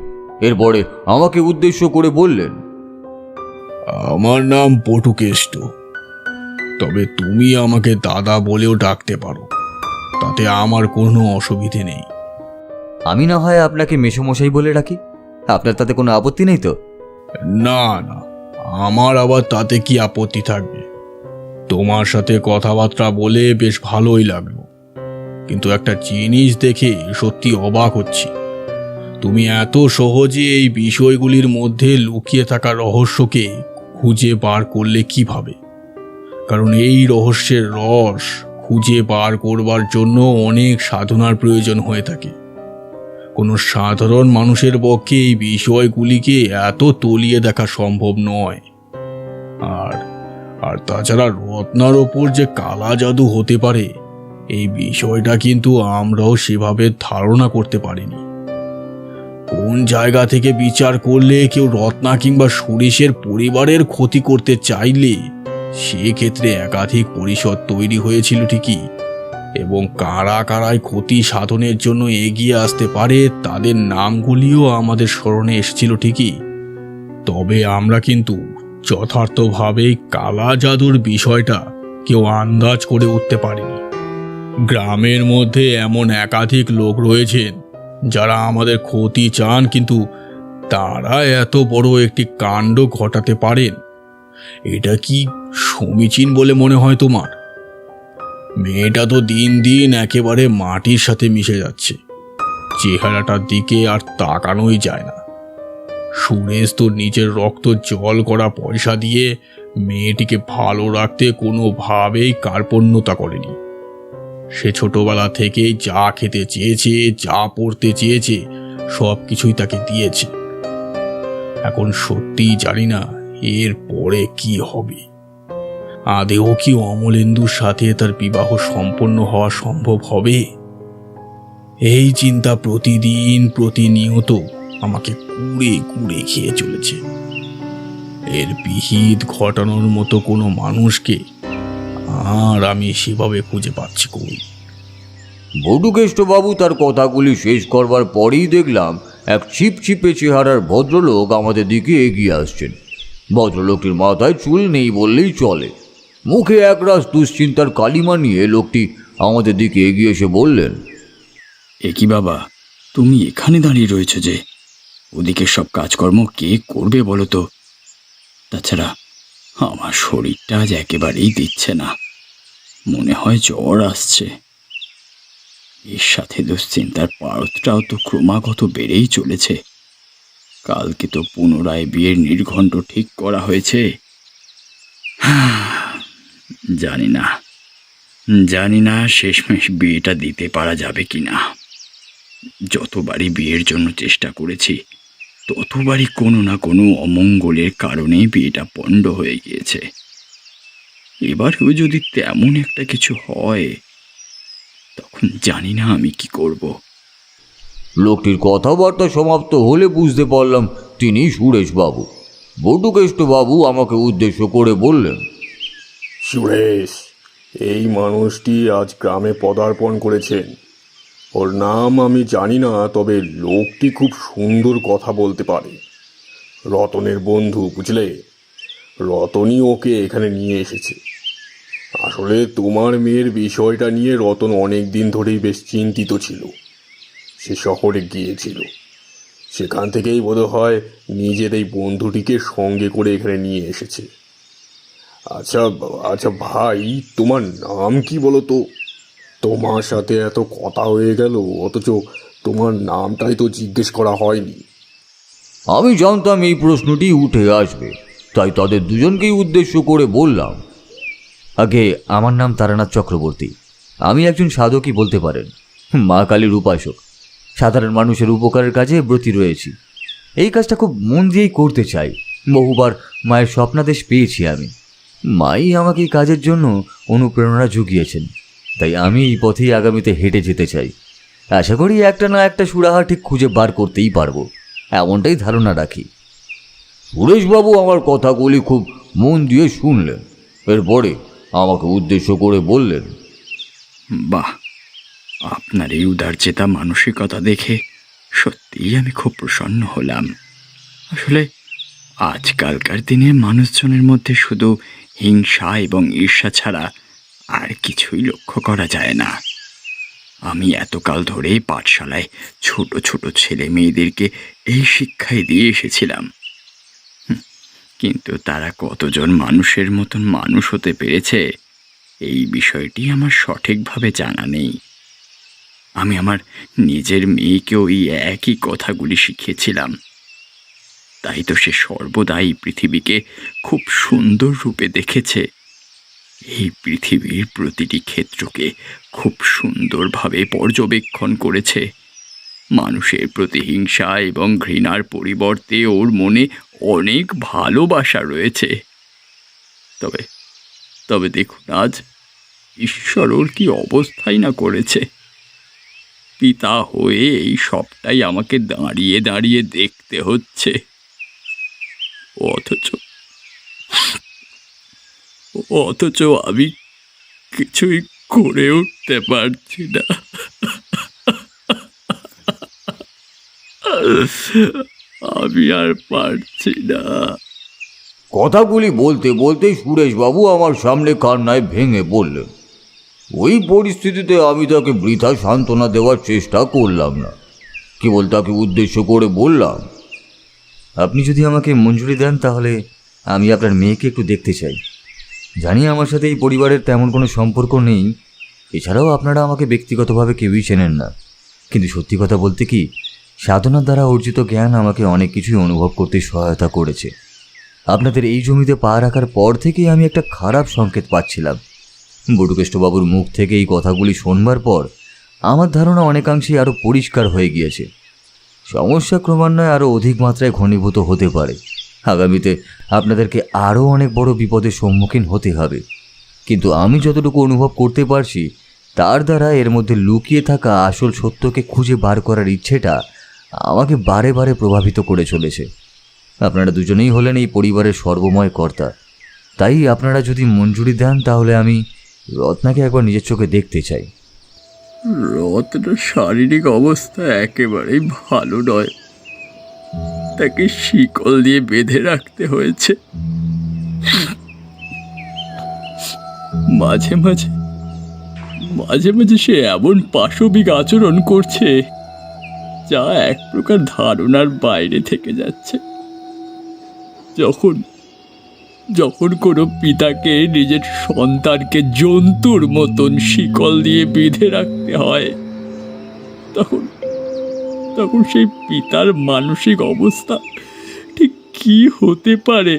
এরপরে আমাকে উদ্দেশ্য করে বললেন, আমার নাম পটুকেষ্ট, তবে তুমি আমাকে দাদা বলেও ডাকতে পারো, তাতে আমার কোনো অসুবিধে নেই। আমি না হয় আপনাকে মেসোমশাই বলে ডাকি, আপনার তাতে কোনো আপত্তি নেই তো? না না, আমার আবার তাতে কি আপত্তি থাকবে? তোমার সাথে কথাবার্তা বলে বেশ ভালোই লাগলো, কিন্তু একটা জিনিস দেখে সত্যি অবাক হচ্ছি। তুমি এত সহজে এই বিষয়গুলির মধ্যে লুকিয়ে থাকা রহস্যকে খুঁজে বার করলে কিভাবে? কারণ এই রহস্যের রস খুঁজে বার করবার জন্য অনেক সাধনার প্রয়োজন হয়ে থাকে। কোনো সাধারণ মানুষের পক্ষে এই বিষয়গুলিকে এত তলিয়ে দেখা সম্ভব নয়। আর আর তাছাড়া রত্নার ওপর যে কালা জাদু হতে পারে, এই বিষয়টা কিন্তু আমরাও সেভাবে ধারণা করতে পারিনি। কোন জায়গা থেকে বিচার করলে কেউ রত্না কিংবা সুরেশের পরিবারের ক্ষতি করতে চাইলে সেক্ষেত্রে একাধিক পরিষদ তৈরি হয়েছিল ঠিকই, এবং কারা কারাই ক্ষতি সাধনের জন্য এগিয়ে আসতে পারে তাদের নামগুলিও আমাদের স্মরণে এসেছিল ঠিকই। তবে আমরা কিন্তু যথার্থভাবে কালা জাদুর বিষয়টা কেউ আন্দাজ করে উঠতে পারিনি। গ্রামের মধ্যে এমন একাধিক লোক রয়েছেন যারা আমাদের ক্ষতি চান, কিন্তু তারা এত বড় একটি কাণ্ড ঘটাতে পারেন, এটা কি সমীচীন বলে মনে হয় তোমার? মেয়েটা তো দিন দিন একেবারে মাটির সাথে মিশে যাচ্ছে, চেহারাটার দিকে আর তাকানোই যায় না। সুরেশ তো নিজের রক্ত জল করা পয়সা দিয়ে মেয়েটিকে ভালো রাখতে কোনোভাবেই কার্পণ্যতা করেনি। সে ছোটবেলা থেকেই যা খেতে চেয়েছে, যা পড়তে চেয়েছে, সব কিছুই তাকে দিয়েছে। এখন সত্যিই জানি না এর পরে কি হবে। আদেও কি অমলেন্দুর সাথে তার বিবাহ সম্পন্ন হওয়া সম্ভব হবে? এই চিন্তা প্রতিদিন প্রতিনিয়ত আমাকে কুড়ে কুড়ে খেয়ে চলেছে। এর বিহিত ঘটানোর মতো কোনো মানুষকে আর আমি সেভাবে খুঁজে পাচ্ছি কই। বটুকেষ্টবাবু তার কথাগুলি শেষ করবার পরেই দেখলাম এক ছিপছিপে চেহারার ভদ্রলোক আমাদের দিকে এগিয়ে আসছেন। ভদ্রলোকটির মাথায় চুল নেই বললেই চলে, মুখে একরাশ দুশ্চিন্তার কালিমা নিয়ে লোকটি আমাদের দিকে এগিয়ে এসে বললেন, এ কি বাবা, তুমি এখানে দাঁড়িয়ে রয়েছো যে? ওদিকে সব কাজকর্ম কে করবে বলো তো? তাছাড়া আমার শরীরটা আজ একেবারেই দিচ্ছে না, মনে হয় জ্বর আসছে। এর সাথে দুশ্চিন্তার পারতটাও তো ক্রমাগত বেড়েই চলেছে। কালকে তো পুনরায় বিয়ের নির্ঘণ্ট ঠিক করা হয়েছে। জানি না শেষমেশ বিয়েটা দিতে পারা যাবে কিনা। যতবারই বিয়ের জন্য চেষ্টা করেছি ততবারই কোনো না কোনো অমঙ্গলের কারণে বিয়েটা পণ্ড হয়ে গিয়েছে। এবারেও যদি তেমন একটা কিছু হয় তখন জানি না আমি কি করব। লোকটির কথাবার্তা সমাপ্ত হলে বুঝতে পারলাম তিনি সুরেশবাবু। বটুকেষ্টবাবু আমাকে উদ্দেশ্য করে বললেন, সুরেশ, এই মানুষটি আজ গ্রামে পদার্পণ করেছেন। ওর নাম আমি জানি না, তবে লোকটি খুব সুন্দর কথা বলতে পারে। রতনের বন্ধু, বুঝলে? রতনই ওকে এখানে নিয়ে এসেছে। আসলে তোমার মেয়ের বিষয়টা নিয়ে রতন অনেক দিন ধরেই বেশ চিন্তিত ছিল। সে শহরে গিয়েছিল, সেখান থেকেই বোধহয় নিজের এই বন্ধুটিকে সঙ্গে করে এখানে নিয়ে এসেছে। আচ্ছা আচ্ছা ভাই, তোমার নাম কি বলো তো? তোমার সাথে এত কথা হয়ে গেল, অথচ তোমার নামটাই তো জিজ্ঞেস করা হয়নি। আমি জানতাম এই প্রশ্নটি উঠে আসবে, তাই তাদের দুজনকেই উদ্দেশ্য করে বললাম, আগে আমার নাম তারানাথ চক্রবর্তী। আমি একজন সাধকই বলতে পারেন, মা কালীর উপাসক। সাধারণ মানুষের উপকারের কাজে ব্রতী রয়েছি। এই কাজটা খুব মন দিয়েই করতে চাই। বহুবার মায়ের স্বপ্নাদেশ পেয়েছি আমি। মাই আমাকে এই কাজের জন্য অনুপ্রেরণা জুগিয়েছেন, তাই আমি এই পথেই আগামীতে হেঁটে যেতে চাই। আশা করি একটা না একটা সুরাহা ঠিক খুঁজে বার করতেই পারবো, এমনটাই ধারণা রাখি। সুরেশবাবু আমার কথাগুলি খুব মন দিয়ে শুনলেন। এরপরে আমাকে উদ্দেশ্য করে বললেন, বাহ, আপনার এই উদারচেতা মানসিকতা দেখে সত্যিই আমি খুব প্রসন্ন হলাম। আসলে আজকালকার দিনে মানুষজনের মধ্যে শুধু হিংসা এবং ঈর্ষা ছাড়া আর কিছুই লক্ষ্য করা যায় না। আমি এতকাল ধরে পাঠশালায় ছোট ছোট ছেলে মেয়েদেরকে এই শিক্ষাই দিয়ে এসেছিলাম, কিন্তু তারা কতজন মানুষের মতন মানুষ হতে পেরেছে এই বিষয়টি আমার সঠিকভাবে জানা নেই। আমি আমার নিজের মেয়েকেও এই একই কথাগুলি শিখিয়েছিলাম, তাই তো সে সর্বদাই পৃথিবীকে খুব সুন্দর রূপে দেখেছে। এই পৃথিবীর প্রতিটি ক্ষেত্রকে খুব সুন্দরভাবে পর্যবেক্ষণ করেছে। মানুষের প্রতি হিংসা এবং ঘৃণার পরিবর্তে ওর মনে অনেক ভালোবাসা রয়েছে। তবে তবে দেখুন আজ ঈশ্বর ওর কি অবস্থাই না করেছে। পিতা হয়ে এই সবটাই আমাকে দাঁড়িয়ে দাঁড়িয়ে দেখতে হচ্ছে, অথচ আমি কিছুই করে উঠতে পারছি না। আমি আর পারছি না। কথাগুলি বলতে বলতে সুরেশবাবু আমার সামনে কান্নায় ভেঙে পড়লেন। ওই পরিস্থিতিতে আমি তাকে বৃথা সান্ত্বনা দেওয়ার চেষ্টা করলাম না, কেবল তাকে উদ্দেশ্য করে বললাম, আপনি যদি আমাকে মঞ্জুরি দেন তাহলে আমি আপনার মেয়েকে একটু দেখতে চাই। জানি আমার সাথে এই পরিবারের তেমন কোনো সম্পর্ক নেই, এছাড়াও আপনারা আমাকে ব্যক্তিগতভাবে কেউই চেনেন না, কিন্তু সত্যি কথা বলতে কি, সাধনার দ্বারা অর্জিত জ্ঞান আমাকে অনেক কিছুই অনুভব করতে সহায়তা করেছে। আপনাদের এই জমিতে পা রাখার পর থেকেই আমি একটা খারাপ সংকেত পাচ্ছিলাম। বটুকেষ্টবাবুর মুখ থেকে এই কথাগুলি শোনবার পর আমার ধারণা অনেকাংশেই আরও পরিষ্কার হয়ে গিয়েছে। সমস্যা ক্রমান্বয়ে আরও অধিক মাত্রায় ঘনীভূত হতে পারে। আগামীতে আপনাদেরকে আরও অনেক বড় বিপদের সম্মুখীন হতে হবে, কিন্তু আমি যতটুকু অনুভব করতে পারছি তার দ্বারা এর মধ্যে লুকিয়ে থাকা আসল সত্যকে খুঁজে বার করার ইচ্ছেটা আমাকে বারে বারে প্রভাবিত করে চলেছে। আপনারা দুজনেই হলেন এই পরিবারের সর্বময় কর্তা, তাই আপনারা যদি মঞ্জুরি দেন তাহলে আমি রত্নাকে একবার নিজের চোখে দেখতে চাই। রত্নার শারীরিক অবস্থা একেবারেই ভালো নয়, তাকে শিকল দিয়ে বেঁধে রাখতে হয়েছে। মাঝে মাঝে মাঝে মাঝে সে এমন পাশবিক আচরণ করছে যা এক প্রকার ধারণার বাইরে থেকে যাচ্ছে। যখন যখন কোনো পিতাকে নিজের সন্তানকে জন্তুর মতন শিকল দিয়ে বেঁধে রাখতে হয়, তখন তখন সেই পিতার মানসিক অবস্থা ঠিক কি হতে পারে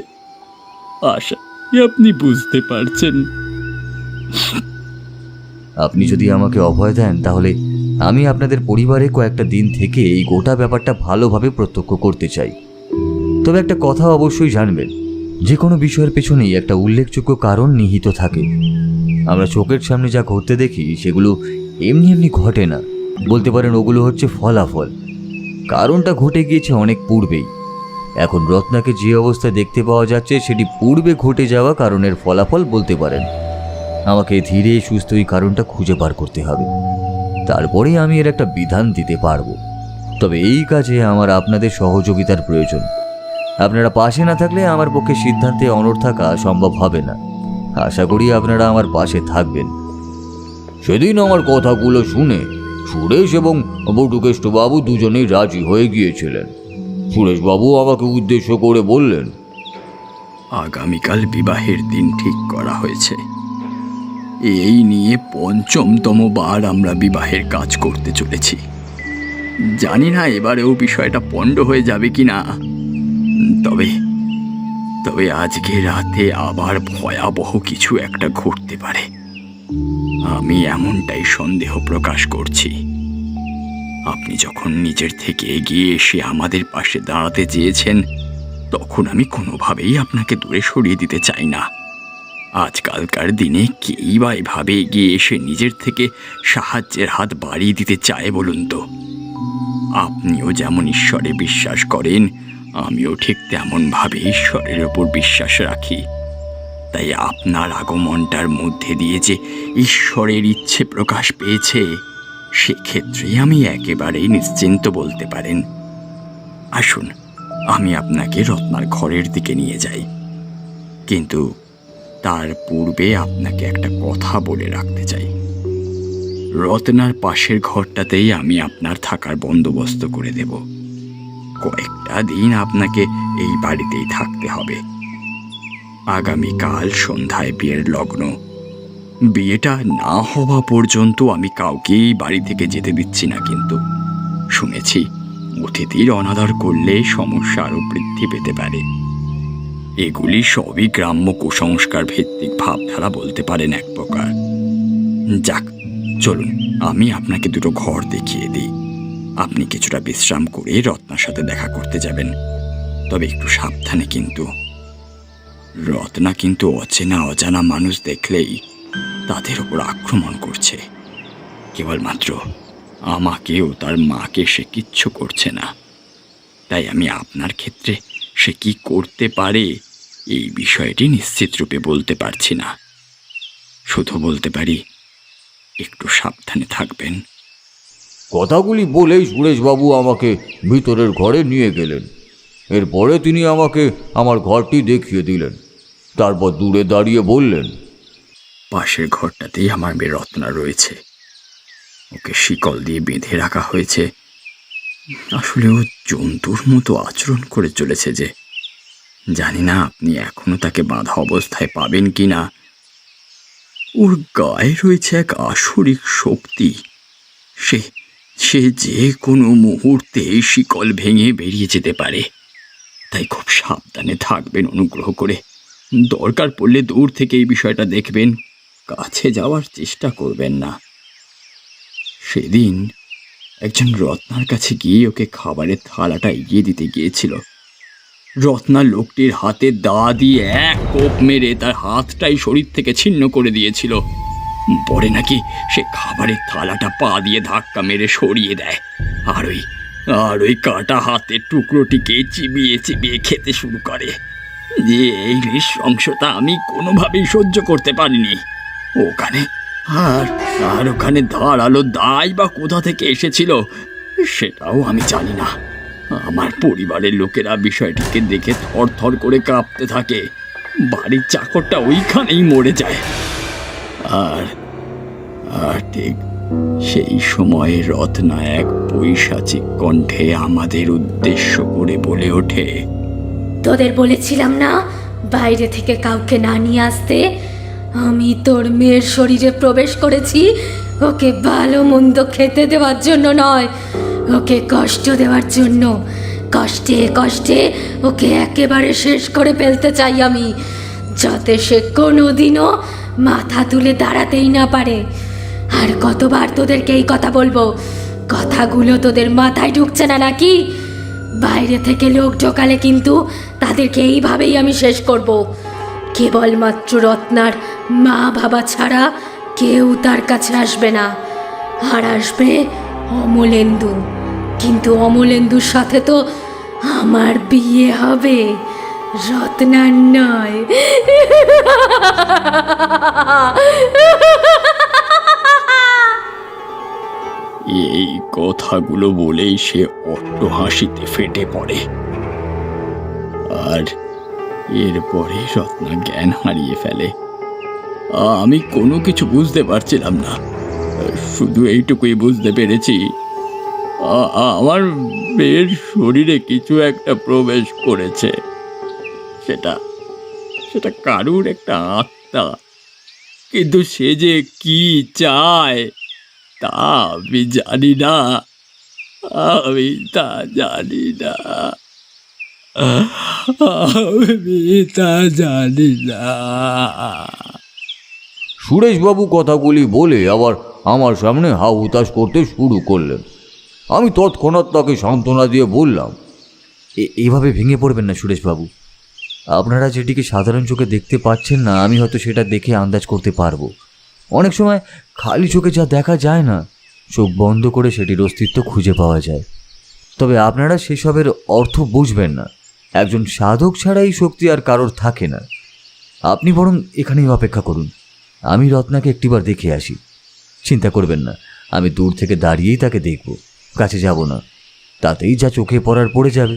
আশা আপনি বুঝতে পারছেন। আপনি যদি আমাকে অভয় দেন তাহলে আমি আপনাদের পরিবারে কয়েকটা দিন থেকে এই গোটা ব্যাপারটা ভালোভাবে প্রত্যক্ষ করতে চাই। তবে একটা কথা অবশ্যই জানবেন, যে কোনো বিষয়ের পেছনেই একটা উল্লেখযোগ্য কারণ নিহিত থাকে। আমরা চোখের সামনে যা ঘটতে দেখি সেগুলো এমনি এমনি ঘটে না, বলতে পারেন ওগুলো হচ্ছে ফলাফল। কারণটা ঘটে গিয়েছে অনেক পূর্বেই। এখন রত্নাকে যে অবস্থা দেখতে পাওয়া যাচ্ছে সেটি পূর্বে ঘটে যাওয়া কারণের ফলাফল বলতে পারেন। আমাকে ধীরে সুস্থ এই কারণটা খুঁজে বার করতে হবে, তারপরেই আমি এর একটা বিধান দিতে পারবো। তবে এই কাজে আমার আপনাদের সহযোগিতার প্রয়োজন। আপনারা পাশে না থাকলে আমার পক্ষে সিদ্ধান্তে অনড় থাকা সম্ভব হবে না। আশা করি আপনারা আমার পাশে থাকবেন। সেদিন আমার কথাগুলো শুনে সুরেশ এবং বটুকেষ্টবাবু দুজনেই রাজি হয়ে গিয়েছিলেন। সুরেশবাবু আমাকে উদ্দেশ্য করে বললেন, আগামীকাল বিবাহের দিন ঠিক করা হয়েছে। এই নিয়ে ৫ম বার আমরা বিবাহের কাজ করতে চলেছি। জানি না এবারেও বিষয়টা পণ্ড হয়ে যাবে কি না। তবে তবে আজকে রাতে আবার ভয়াবহ কিছু একটা ঘটতে পারে, আমি এমনটাই সন্দেহ প্রকাশ করছি। আপনি যখন নিজের থেকে এগিয়ে এসে আমাদের পাশে দাঁড়াতে চেয়েছেন, তখন আমি কোনোভাবেই আপনাকে দূরে সরিয়ে দিতে চাই না। আজকালকার দিনে কেই বা এভাবে এগিয়ে এসে নিজের থেকে সাহায্যের হাত বাড়িয়ে দিতে চায় বলুন তো? আপনিও যেমন ঈশ্বরে বিশ্বাস করেন, আমিও ঠিক তেমনভাবে ঈশ্বরের ওপর বিশ্বাস রাখি। তাই আপনার আগমনটার মধ্যে দিয়ে যে ঈশ্বরের ইচ্ছে প্রকাশ পেয়েছে, সেক্ষেত্রে আমি একেবারেই নিশ্চিন্ত বলতে পারেন। আসুন, আমি আপনাকে রত্নার ঘরের দিকে নিয়ে যাই, কিন্তু তার পূর্বে আপনাকে একটা কথা বলে রাখতে চাই। রত্নার পাশের ঘরটাতেই আমি আপনার থাকার বন্দোবস্ত করে দেব। কয়েকটা দিন আপনাকে এই বাড়িতেই থাকতে হবে। আগামীকাল সন্ধ্যায় বিয়ের লগ্ন। বিয়েটা না হওয়া পর্যন্ত আমি কাউকেই বাড়ি থেকে যেতে দিচ্ছি না। কিন্তু শুনেছি অতিথির অনাদর করলে সমস্যা আরও বৃদ্ধি পেতে পারে। এগুলি সবই গ্রাম্য কুসংস্কার ভিত্তিক ভাবধারা বলতে পারেন এক প্রকার। যাক, চলুন আমি আপনাকে দুটো ঘর দেখিয়ে দিই। আপনি কিছুটা বিশ্রাম করে রত্নার সাথে দেখা করতে যাবেন। তবে একটু সাবধানে কিন্তু। রত্না কিন্তু অচেনা অজানা মানুষ দেখলেই তাদের ওপর আক্রমণ করছে। কেবলমাত্র আমাকেও তার মাকে সে কিচ্ছু করছে না। তাই আমি আপনার ক্ষেত্রে সে কি করতে পারে এই বিষয়টি নিশ্চিত রূপে বলতে পারছি না। শুধু বলতে পারি একটু সাবধানে থাকবেন। কথাগুলি বলেই সুরেশবাবু আমাকে ভিতরের ঘরে নিয়ে গেলেন। এরপরে তিনি আমাকে আমার ঘরটি দেখিয়ে দিলেন। তারপর দূরে দাঁড়িয়ে বললেন, পাশের ঘরটাতেই আমার মেয়ে রত্না রয়েছে। ওকে শিকল দিয়ে বেঁধে রাখা হয়েছে। আসলে ও জন্তুর মতো আচরণ করে চলেছে যে, জানি না আপনি এখনো তাকে বাঁধা অবস্থায় পাবেন কি না। ওর গায়ে রয়েছে এক আসরিক শক্তি। সে সে যে কোনো মুহূর্তে শিকল ভেঙে বেরিয়ে যেতে পারে। তাই খুব সাবধানে থাকবেন অনুগ্রহ করে। দরকার পড়লে দূর থেকে এই বিষয়টা দেখবেন, কাছে যাওয়ার চেষ্টা করবেন না। সেদিন একজন রত্নার কাছে গিয়ে ওকে খাবারের থালাটা এগিয়ে দিতে গিয়েছিল। রত্না লোকটির হাতে দা দিয়ে এক কোপ মেরে তার হাতটাই শরীর থেকে ছিন্ন করে দিয়েছিল। পরে নাকি সে খাবারের থালাটা পা দিয়ে ধাক্কা মেরে সরিয়ে দেয়, আর ওই কাটা হাতের টুকরোটিকে চিবিয়ে চিবিয়ে খেতে শুরু করে। যে এই নৃশংসতা আমি কোনোভাবেই সহ্য করতে পারিনি। ওখানে ধারালো দাই বা কোথা থেকে এসেছিল সেটাও আমি জানি না। আমার পরিবারের লোকেরা বিষয়টিকে দেখে থরথর করে কাঁপতে থাকে। বাড়ির চাকরটা ওইখানেই মরে যায়। আর ঠিক সেই সময়ে রত্না এক পৈশাচিক কণ্ঠে আমাদের উদ্দেশ্য করে বলে ওঠে, তোদের বলেছিলাম না বাইরে থেকে কাউকে না নিয়ে আসতে? আমি তোর মেয়ের শরীরে প্রবেশ করেছি ওকে ভালো মন্দ খেতে দেওয়ার জন্য নয়, ওকে কষ্ট দেওয়ার জন্য। কষ্টে কষ্টে ওকে একেবারে শেষ করে ফেলতে চাই আমি, যাতে সে কোনোদিনও মাথা তুলে দাঁড়াতেই না পারে। আর কতবার তোদেরকে এই কথা বলবো? কথাগুলো তোদের মাথায় ঢুকছে না নাকি? বাইরে থেকে লোক ঢোকালে কিন্তু তাদেরকে এইভাবেই আমি শেষ করব। কেবলমাত্র রত্নার মা বাবা ছাড়া কেউ তার কাছে আসবে না। আর আসবে অমলেন্দু। কিন্তু অমলেন্দুর সাথে তো আমার বিয়ে হবে, রত্নার নয়। এই কথাগুলো বলেই সে অট্ট হাসিতে ফেটে পড়ে। আর এরপরে রত্না জ্ঞান হারিয়ে ফেলে। আমি কোনো কিছু বুঝতে পারছিলাম না, শুধু এইটুকুই বুঝতে পেরেছি আমার মেয়ের শরীরে কিছু একটা প্রবেশ করেছে। সেটা সেটা কারুর একটা আত্মা, কিন্তু সে যে কি চায় তা আমি জানি না। আমি তা জানি না। আমি তা জানি না। সুরেশবাবু কথাগুলি বলে আবার আমার সামনে হা হুতাশ করতে শুরু করলেন। আমি তৎক্ষণাৎ তাকে সান্ত্বনা দিয়ে বললাম, এইভাবে ভেঙে পড়বেন না সুরেশবাবু। আপনারা যেটিকে সাধারণ চোখে দেখতে পাচ্ছেন না, আমি হয়তো সেটা দেখে আন্দাজ করতে পারবো। অনেক সময় খালি চোখে যা দেখা যায় না, চোখ বন্ধ করে সেটির অস্তিত্ব খুঁজে পাওয়া যায়। তবে আপনারা সেসবের অর্থ বুঝবেন না। একজন সাধক ছাড়া এই শক্তি আর কারোর থাকে না। আপনি বরং এখানেই অপেক্ষা করুন, আমি রত্নাকে একটিবার দেখে আসি। চিন্তা করবেন না, আমি দূর থেকে দাঁড়িয়েই তাকে দেখব, কাছে যাব না। তাতেই যা চোখে পড়ার পড়ে যাবে।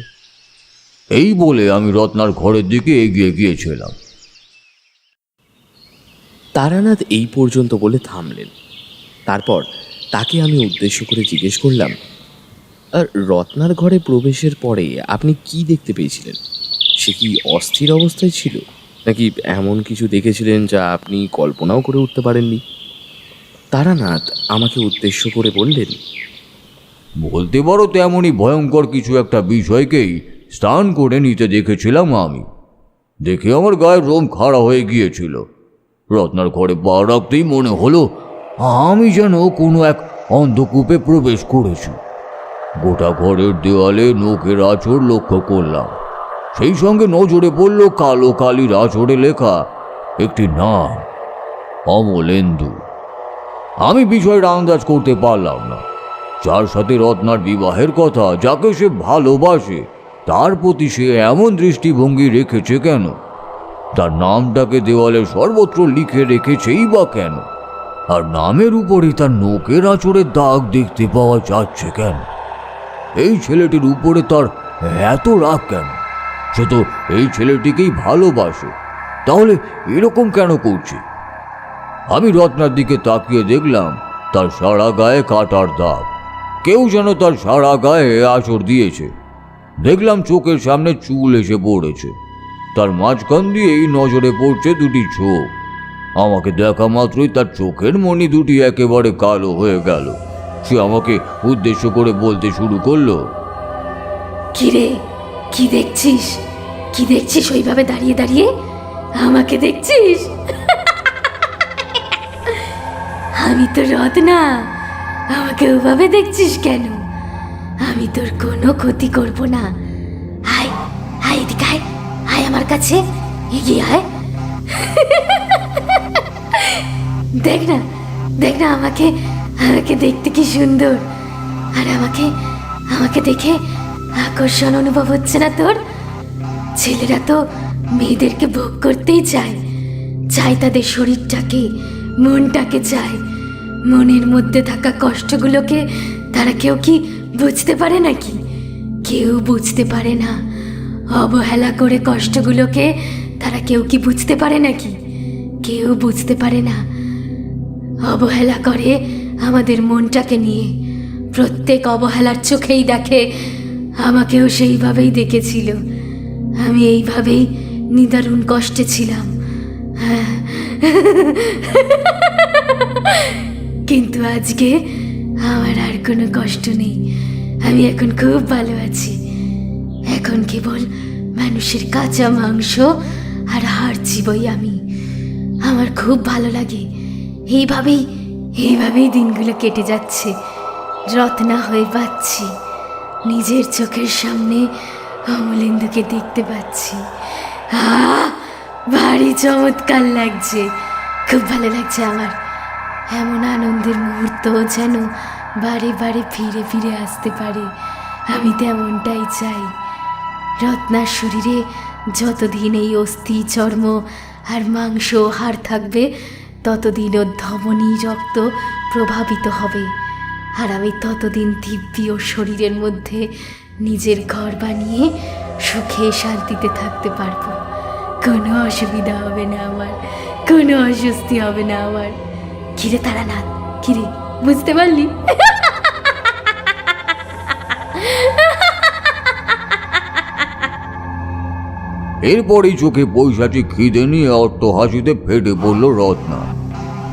এই বলে আমি রত্নার ঘরের দিকে এগিয়ে গিয়েছিলাম। তারানাথ এই পর্যন্ত বলে থামলেন। তারপর তাকে আমি উদ্দেশ্য করে জিজ্ঞেস করলাম, আর রত্নার ঘরে প্রবেশের পরে আপনি কি দেখতে পেয়েছিলেন? সে কি অস্থির অবস্থায় ছিল, নাকি এমন কিছু দেখেছিলেন যা আপনি কল্পনাও করে উঠতে পারেননি? তারানাথ আমাকে উদ্দেশ্য করে বললেন, বলতে পারো তেমনই ভয়ঙ্কর কিছু একটা বিষয়কেই স্নান করে নিতে দেখেছিলাম আমি। দেখে আমার গায়ের রোম খাড়া হয়ে গিয়েছিল। রত্নার ঘরে পা রাখতেই মনে হলো আমি যেন কোনো এক অন্ধকূপে প্রবেশ করেছি। গোটা ঘরের দেওয়ালে নখের আঁচড় লক্ষ্য করলাম। সেই সঙ্গে নজরে পড়ল কালো কালির আঁচড়ে লেখা একটি নাম, অমলেন্দু। আমি বিষয়টা আন্দাজ করতে পারলাম না। যার সাথে রত্নার বিবাহের কথা, যাকে সে ভালোবাসে, তার প্রতি সে এমন দৃষ্টিভঙ্গি রেখেছে কেন? তার নামটাকে দেওয়ালে সর্বত্র লিখে রেখেছেই বা কেন? আর নামের উপরেই তার নখের আঁচড়ের দাগ দেখতে পাওয়া যাচ্ছে কেন? এই ছেলেটির উপরে তার এত রাগ কেন? সে তো এই ছেলেটিকেই ভালোবাসে, তাহলে এরকম কেন করছে? আমি রত্নার দিকে তাকিয়ে দেখলাম তার সারা গায়ে কাটার দাগ। কেউ যেন তার সারা গায়ে আঁচড় দিয়েছে। দেখলাম চোখের সামনে চুল এসে পড়েছে। তার মাঝখান দিয়েই নজরে পড়ছে দুটি চোখ। আমাকে দেখা মাত্রই তার চোখের মণি দুটি একেবারে কালো হয়ে গেল। সে আমাকে উদ্দেশ্য করে বলতে শুরু করলো, কিরে, কি দেখছিস? কি দেখছিস ওইভাবে দাঁড়িয়ে দাঁড়িয়ে? আমাকে দেখছিস? আমি তো রত্না, আমাকে ওভাবে দেখছিস কেন? আমি তোর কোনো ক্ষতি করব না। আয় আয়, এদিকে আয়, আয় আমার কাছে, এগিয়ে আয়। দেখ না, দেখ না, আমাকে আমাকে দেখতে কি সুন্দর। আর আমাকে আমাকে দেখে আকর্ষণ অনুভব হচ্ছে না তোর? ছেলেরা তো মেয়েদেরকে ভোগ করতেই চায়, চায় তাদের শরীরটাকে, মনটাকে চায়। মনের মধ্যে থাকা কষ্টগুলোকে তারা কেউ কি বুঝতে পারে নাকি? কেউ বুঝতে পারে না। অবহেলা করে কষ্টগুলোকে তারা কেউ কি বুঝতে পারে নাকি? কেউ বুঝতে পারে না। অবহেলা করে আমাদের মনটাকে নিয়ে। প্রত্যেক অবহেলার চোখেই দেখে। আমাকেও সেইভাবেই দেখেছিল। আমি এইভাবেই নিদারুণ কষ্টে ছিলাম। কিন্তু আজকে আমার আর কোনো কষ্ট নেই। আমি এখন খুব ভালো আছি। এখন কেবল মানুষের কাঁচা মাংস আর হাড় চিবই আমি। আমার খুব ভালো লাগে। এইভাবেই এইভাবেই দিনগুলো কেটে যাচ্ছে। রত্না হয়ে পাচ্ছি, নিজের চোখের সামনে অমলেন্দুকে দেখতে পাচ্ছি। ভারী চমৎকার লাগছে, খুব ভালো লাগছে আমার। এমন আনন্দের মুহূর্ত যেন বারে বারে ফিরে ফিরে আসতে পারে, আমি তেমনটাই চাই। রত্নার শরীরে যতদিন এই অস্থি, চর্ম আর মাংস, হাড় থাকবে, ততদিন ওর ধমনী রক্ত প্রভাবিত হবে, আর আমি ততদিন দিব্যি ও শরীরের মধ্যে নিজের ঘর বানিয়ে সুখে শান্তিতে থাকতে পারবো। কোনো অসুবিধা হবে না আমার, কোনো অস্বস্তি হবে না আমার। কিরে তারানাথ, কিরে, বুঝতে পারলি? এরপরই চোখে পৈশাচিক খিদে নিয়ে অট্ট হাসিতে ফেটে পড়ল রত্না।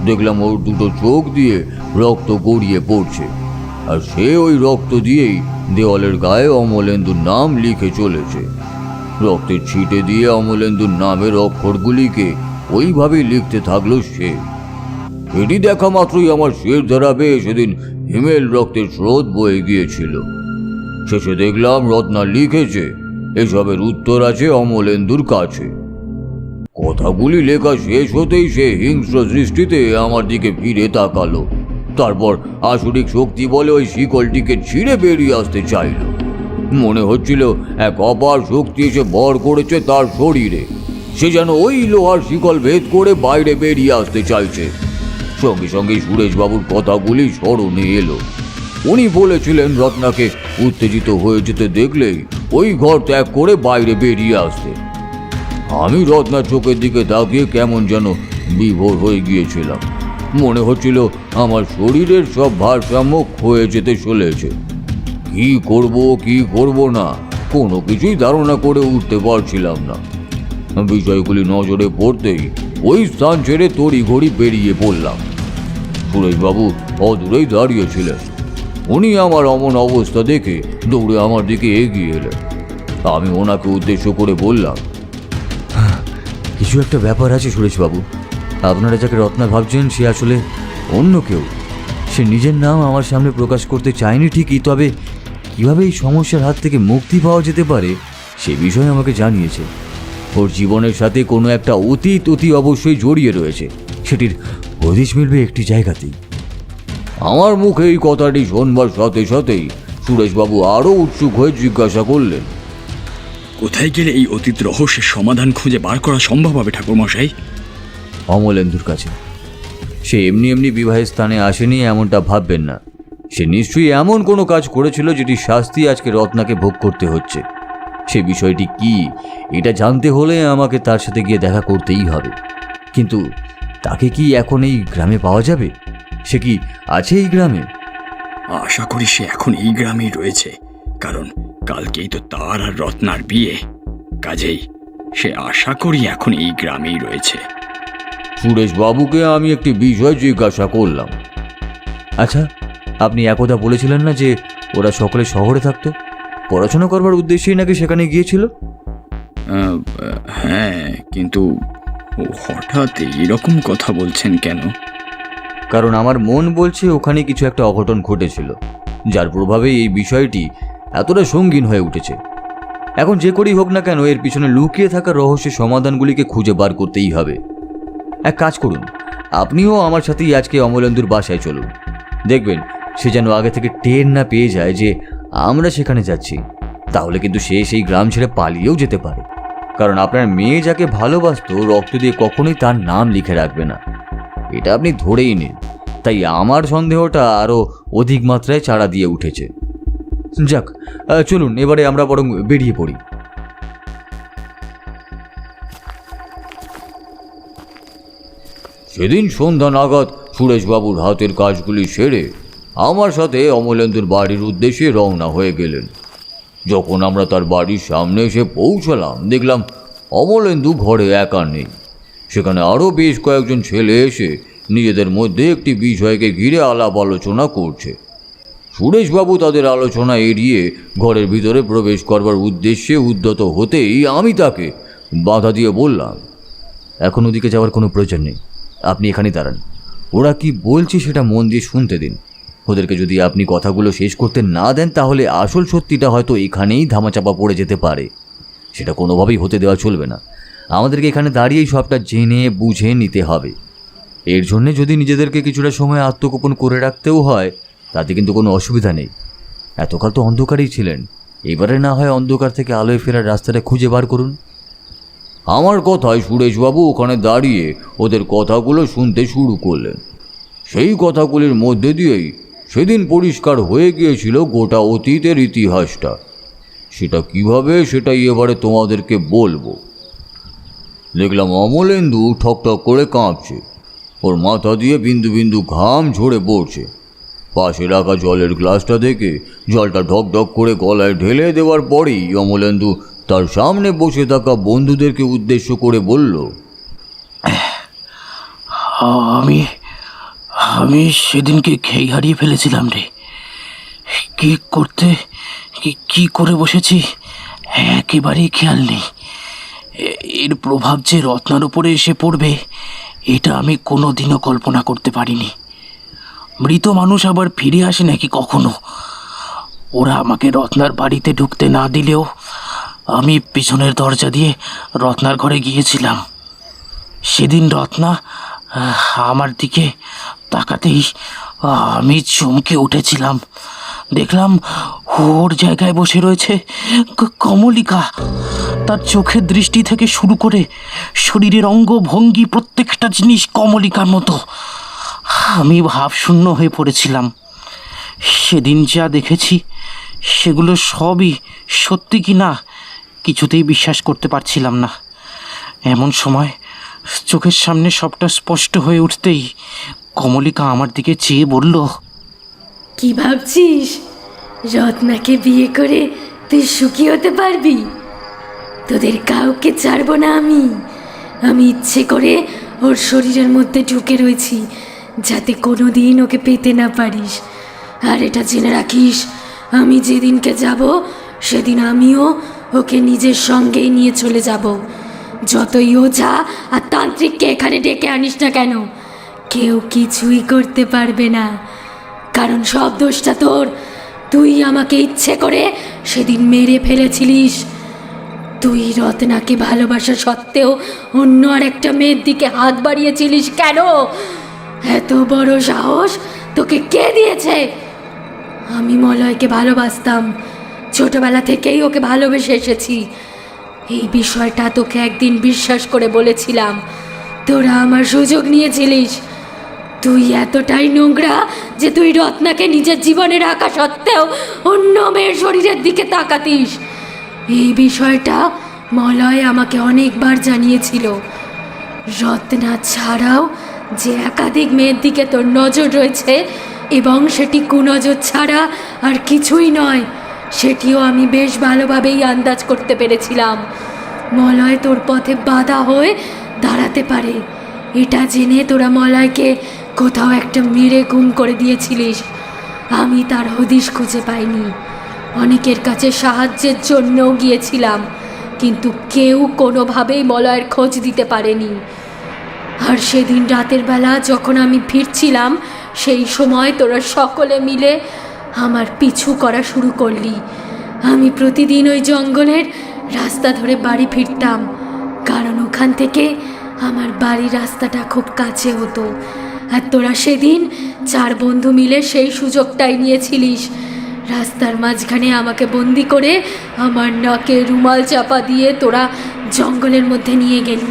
দেখলাম ওর দুটো চোখ দিয়ে রক্ত গড়িয়ে পড়ছে, আর সে ওই রক্ত দিয়েই দেওয়ালের গায়ে অমলেন্দুর নাম লিখে চলেছে। রক্তের ছিটে দিয়ে অমলেন্দুর নামের অক্ষরগুলিকে ওইভাবেই লিখতে থাকলো সে। এটি দেখা মাত্রই আমার শের ধারা বেয়ে সেদিন হিমেল রক্তের স্রোত বয়ে গিয়েছিল। শেষে দেখলাম রত্না লিখেছে এসবের উত্তর আছে অমলেন্দুর কাছে। কথাগুলি লেখা শেষ হতেই সে হিংস্র দৃষ্টিতে আমার দিকে ফিরে তাকালো। তারপর আসরিক শক্তি বলে ওই শিকলটিকে ছিঁড়ে বেরিয়ে আসতে চাইল। মনে হচ্ছিল এক অপার শক্তি এসে ভর করেছে তার শরীরে, সে যেন ওই লোহার শিকল ভেদ করে বাইরে বেরিয়ে আসতে চাইছে। সঙ্গে সঙ্গে সুরেশবাবুর কথাগুলি স্মরণে এলো। উনি বলেছিলেন রত্নাকে উত্তেজিত হয়ে যেতে দেখলেই ওই ঘর ত্যাগ করে বাইরে বেরিয়ে আসতে। আমি রত্নার চোখের দিকে তাকিয়ে কেমন যেন বিভোর হয়ে গিয়েছিলাম। মনে হচ্ছিল আমার শরীরের সব ভারসাম্য ক্ষয়ে যেতে চলেছে। কি করব না, কোনো কিছুই ধারণা করে উঠতে পারছিলাম না। বিষয়গুলি নজরে পড়তেই ওই স্থান ছেড়ে তড়িঘড়ি বেরিয়ে পড়লাম। সুরেশবাবু অদূরেই দাঁড়িয়েছিলেন। উনি আমার অমন অবস্থা দেখে দৌড়ে আমার দিকে এগিয়ে এলেন। আমি ওনাকে উদ্দেশ্য করে বললাম, কিছু একটা ব্যাপার আছে সুরেশবাবু। আপনারা যাকে রত্না ভাবছেন সে আসলে অন্য কেউ। সে নিজের নাম আমার সামনে প্রকাশ করতে চায়নি ঠিকই, তবে কীভাবে এই সমস্যার হাত থেকে মুক্তি পাওয়া যেতে পারে সে বিষয়ে আমাকে জানিয়েছে। ওর জীবনের সাথে কোনো একটা অতীত অবশ্যই জড়িয়ে রয়েছে, সেটির হদিশ মিলবে একটি জায়গাতেই। আমার মুখে এই কথাটি শোনবার সাথে সাথেই সুরেশবাবু আরও উৎসুক হয়ে জিজ্ঞাসা করলেন, কোথায় গেলে এই অতীত রহস্যের সমাধান খুঁজে বার করা সম্ভব হবে ঠাকুরমশাই? অমলেন্দুর কাছে। সে এমনি এমনি বিবাহের স্থানে আসেনি এমনটা ভাববেন না। সে নিশ্চয়ই এমন কোনো কাজ করেছিল যেটি শাস্তি আজকে রত্নাকে ভোগ করতে হচ্ছে। সে বিষয়টি কি এটা জানতে হলে আমাকে তার সাথে গিয়ে দেখা করতেই হবে। কিন্তু তাকে কি এখন এই গ্রামে পাওয়া যাবে? সে কি আছে এই গ্রামে? আশা করি সে এখন এই গ্রামেই রয়েছে, কারণ কালকেই তো তার আর রত্নার বিয়ে। কাজেই সে আশা করি এখন এই গ্রামেই রয়েছে। সুরেশবাবুকে আমি একটি বিষয় জিজ্ঞাসা করলাম। আচ্ছা, আপনি একদা বলেছিলেন না যে ওরা সকলে শহরে থাকতো? পড়াশোনা করবার উদ্দেশ্যেই নাকি সেখানে গিয়েছিল? হ্যাঁ, কিন্তু হঠাৎ এরকম কথা বলছেন কেন? কারণ আমার মন বলছে ওখানে কিছু একটা অঘটন ঘটেছিল, যার প্রভাবে এই বিষয়টি এতটা সঙ্গীন হয়ে উঠেছে। এখন যে করেই হোক না কেন এর পিছনে লুকিয়ে থাকা রহস্যের সমাধানগুলিকে খুঁজে বার করতেই হবে। এক কাজ করুন, আপনিও আমার সাথেই আজকে অমলেন্দুর বাসায় চলুন। দেখবেন সে যেন আগে থেকে টের না পেয়ে যায় যে আমরা সেখানে যাচ্ছি। তাহলে কিন্তু সে সেই গ্রাম ছেড়ে পালিয়েও যেতে পারে। কারণ আপনার মেয়ে যাকে ভালোবাসত রক্ত দিয়ে কখনোই তার নাম লিখে রাখবে না, এটা আপনি ধরেই নিন। তাই আমার সন্দেহটা আরও অধিক মাত্রায় চাড়া দিয়ে উঠেছে। যাক, চলুন এবারে আমরা বরং বেরিয়ে পড়ি। সেদিন সন্ধ্যা নাগাদ সুরেশবাবুর হাতের কাজগুলি সেরে আমার সাথে অমলেন্দুর বাড়ির উদ্দেশ্যে রওনা হয়ে গেলেন। যখন আমরা তার বাড়ির সামনে এসে পৌঁছলাম দেখলাম অমলেন্দু ঘরে একা নেই। সেখানে আরও বেশ কয়েকজন ছেলে এসে নিজেদের মধ্যে একটি বিষয়কে ঘিরে আলাপ আলোচনা করছে। সুরেশবাবু তাদের আলোচনা এড়িয়ে ঘরের ভিতরে প্রবেশ করবার উদ্দেশ্যে উদ্যত হতেই আমি তাকে বাধা দিয়ে বললাম, এখন ওদিকে যাওয়ার কোনো প্রয়োজন নেই, আপনি এখানেই দাঁড়ান। ওরা কি বলছে সেটা মন দিয়ে শুনতে দিন। ওদেরকে যদি আপনি কথাগুলো শেষ করতে না দেন তাহলে আসল সত্যিটা হয়তো এখানেই ধামাচাপা পড়ে যেতে পারে। সেটা কোনোভাবেই হতে দেওয়া চলবে না। আমাদেরকে এখানে দাঁড়িয়েই সবটা জেনে বুঝে নিতে হবে। এর জন্যে যদি নিজেদেরকে কিছুটা সময় আত্মগোপন করে রাখতেও হয় তাতে কিন্তু কোনো অসুবিধা নেই। এতকাল তো অন্ধকারেই ছিলেন, এবারে না হয় অন্ধকার থেকে আলোয় ফেরার রাস্তাটা খুঁজে বার করুন। আমার কথায় সুরেশবাবু ওখানে দাঁড়িয়ে ওদের কথাগুলো শুনতে শুরু করলেন। সেই কথাগুলির মধ্যে দিয়েই সেদিন পরিষ্কার হয়ে গিয়েছিল গোটা অতীতের ইতিহাসটা। সেটা কিভাবে সেটাই এবারে তোমাদেরকে বলবো। দেখলাম অমলেন্দু ঠকঠক করে কাঁপছে, ওর মাথা দিয়ে বিন্দু বিন্দু ঘাম ঝরে পড়ছে। পাশে রাখা জলের গ্লাসটা দেখে জলটা ঢকঢক করে গলায় ঢেলে দেওয়ার পরেই অমলেন্দু তার সামনে বসে থাকা বন্ধুদেরকে উদ্দেশ্য করে বলল, আমি সেদিনকে খেই হারিয়ে ফেলেছিলাম রে। কি করে বসেছি একেবারেই খেয়াল নেই। এর প্রভাব যে রত্নার উপরে এসে পড়বে এটা আমি কোনোদিনও কল্পনা করতে পারিনি। মৃত মানুষ আবার ফিরে আসে নাকি কখনো? ওরা আমাকে রত্নার বাড়িতে ঢুকতে না দিলেও আমি পিছনের দরজা দিয়ে রত্নার ঘরে গিয়েছিলাম। সেদিন রত্না আমার দিকে তাকাতেই আমি চমকে উঠেছিলাম। দেখলাম ওর জায়গায় বসে রয়েছে কমলিকা। তার চোখের দৃষ্টি থেকে শুরু করে শরীরের অঙ্গভঙ্গি প্রত্যেকটা জিনিস কমলিকার মতো। আমি ভাবশূন্য হয়ে পড়েছিলাম। সেদিন যা দেখেছি সেগুলো সবই সত্যি কি না কিছুতেই বিশ্বাস করতে পারছিলাম না। এমন সময় চোখের সামনে সবটা স্পষ্ট হয়ে উঠতেই কমলিকা আমার দিকে চেয়ে বলল, কি ভাবছিস? রত্নাকে বিয়ে করে তুই সুখী হতে পারবি? তোদের কাউকে ছাড়বো না আমি ইচ্ছে করে ওর শরীরের মধ্যে ঢুকে রয়েছি যাতে কোনো দিন ওকে পেতে না পারিস। আর এটা জেনে রাখিস, আমি যেদিনকে যাব সেদিন আমিও ওকে নিজের সঙ্গেই নিয়ে চলে যাব। যতই ওঝা আর তান্ত্রিককে এখানে ডেকে আনিস না কেন, কেউ কিছুই করতে পারবে না। কারণ সব দোষটা তোর। তুই আমাকে ইচ্ছে করে সেদিন মেরে ফেলেছিলিস। তুই রত্নাকে ভালোবাসা সত্ত্বেও অন্য আর একটা মেয়ের দিকে হাত বাড়িয়েছিলিস কেন? এত বড় সাহস তোকে কে দিয়েছে? আমি মলয়কে ভালোবাসতাম, ছোটবেলা থেকেই ওকে ভালোবেসে এসেছি। এই বিষয়টা তোকে একদিন বিশ্বাস করে বলেছিলাম, তোরা আমার সুযোগ নিয়েছিলিস। তুই এতটাই নোংরা যে তুই রত্নাকে নিজের জীবনে রাখা সত্ত্বেও অন্য মেয়ের শরীরের দিকে তাকাতিস। এই বিষয়টা মলয় আমাকে অনেকবার জানিয়েছিল। রত্না ছাড়াও যে একাধিক মেয়ের দিকে তোর নজর রয়েছে এবং সেটি কুনজর ছাড়া আর কিছুই নয়, সেটিও আমি বেশ ভালোভাবেই আন্দাজ করতে পেরেছিলাম। মলয় তোর পথে বাধা হয়ে দাঁড়াতে পারে, এটা জেনে তোরা মলয়কে কোথাও একটা মেরে গুম করে দিয়েছিলিস। আমি তার হদিশ খুঁজে পাইনি। অনেকের কাছে সাহায্যের জন্যও গিয়েছিলাম, কিন্তু কেউ কোনোভাবেই মলয়ের খোঁজ দিতে পারেনি। আর সেদিন রাতের বেলা যখন আমি ফিরছিলাম সেই সময় তোরা সকলে মিলে আমার পিছু করা শুরু করলি। আমি প্রতিদিন ওই জঙ্গলের রাস্তা ধরে বাড়ি ফিরতাম, কারণ ওখান থেকে আমার বাড়ির রাস্তাটা খুব কাছে হতো। আর তোরা সেদিন 4 বন্ধু মিলে সেই সুযোগটাই নিয়েছিলিস। রাস্তার মাঝখানে আমাকে বন্দি করে আমার নাকে রুমাল চাপা দিয়ে তোরা জঙ্গলের মধ্যে নিয়ে গেলি।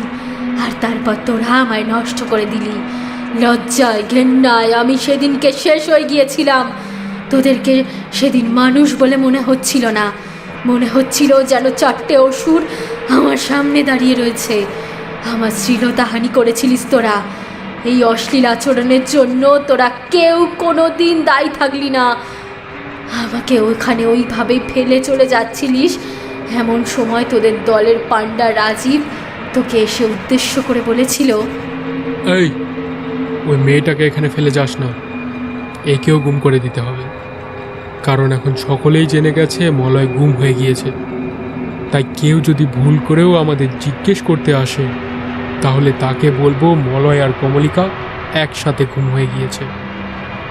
আর তারপর তোরা আমায় নষ্ট করে দিলি। লজ্জায় ঘেন্নায় আমি সেদিনকে শেষ হয়ে গিয়েছিলাম। তোদেরকে সেদিন মানুষ বলে মনে হচ্ছিল না, মনে হচ্ছিল যেন 4টে অসুর আমার সামনে দাঁড়িয়ে রয়েছে। আমার শ্লীলতাহানি করেছিলিস তোরা। এই অশ্লীল আচরণের জন্য তোরা কেউ কোনো দিন দায়ী থাকলি না। আমাকে ওখানে ওইভাবেই ফেলে চলে যাচ্ছিলিস। এমন সময় তোদের দলের পান্ডা রাজীব তোকে এসে উদ্দেশ্য করে বলেছিল, এই ওই মেয়েটাকে এখানে ফেলে যাস না, একেও গুম করে দিতে হবে। কারণ এখন সকলেই জেনে গেছে মলয় গুম হয়ে গিয়েছে। তাই কেউ যদি ভুল করেও আমাদের জিজ্ঞেস করতে আসে তাহলে তাকে বলবো মলয় আর কমলিকা একসাথে গুম হয়ে গিয়েছে।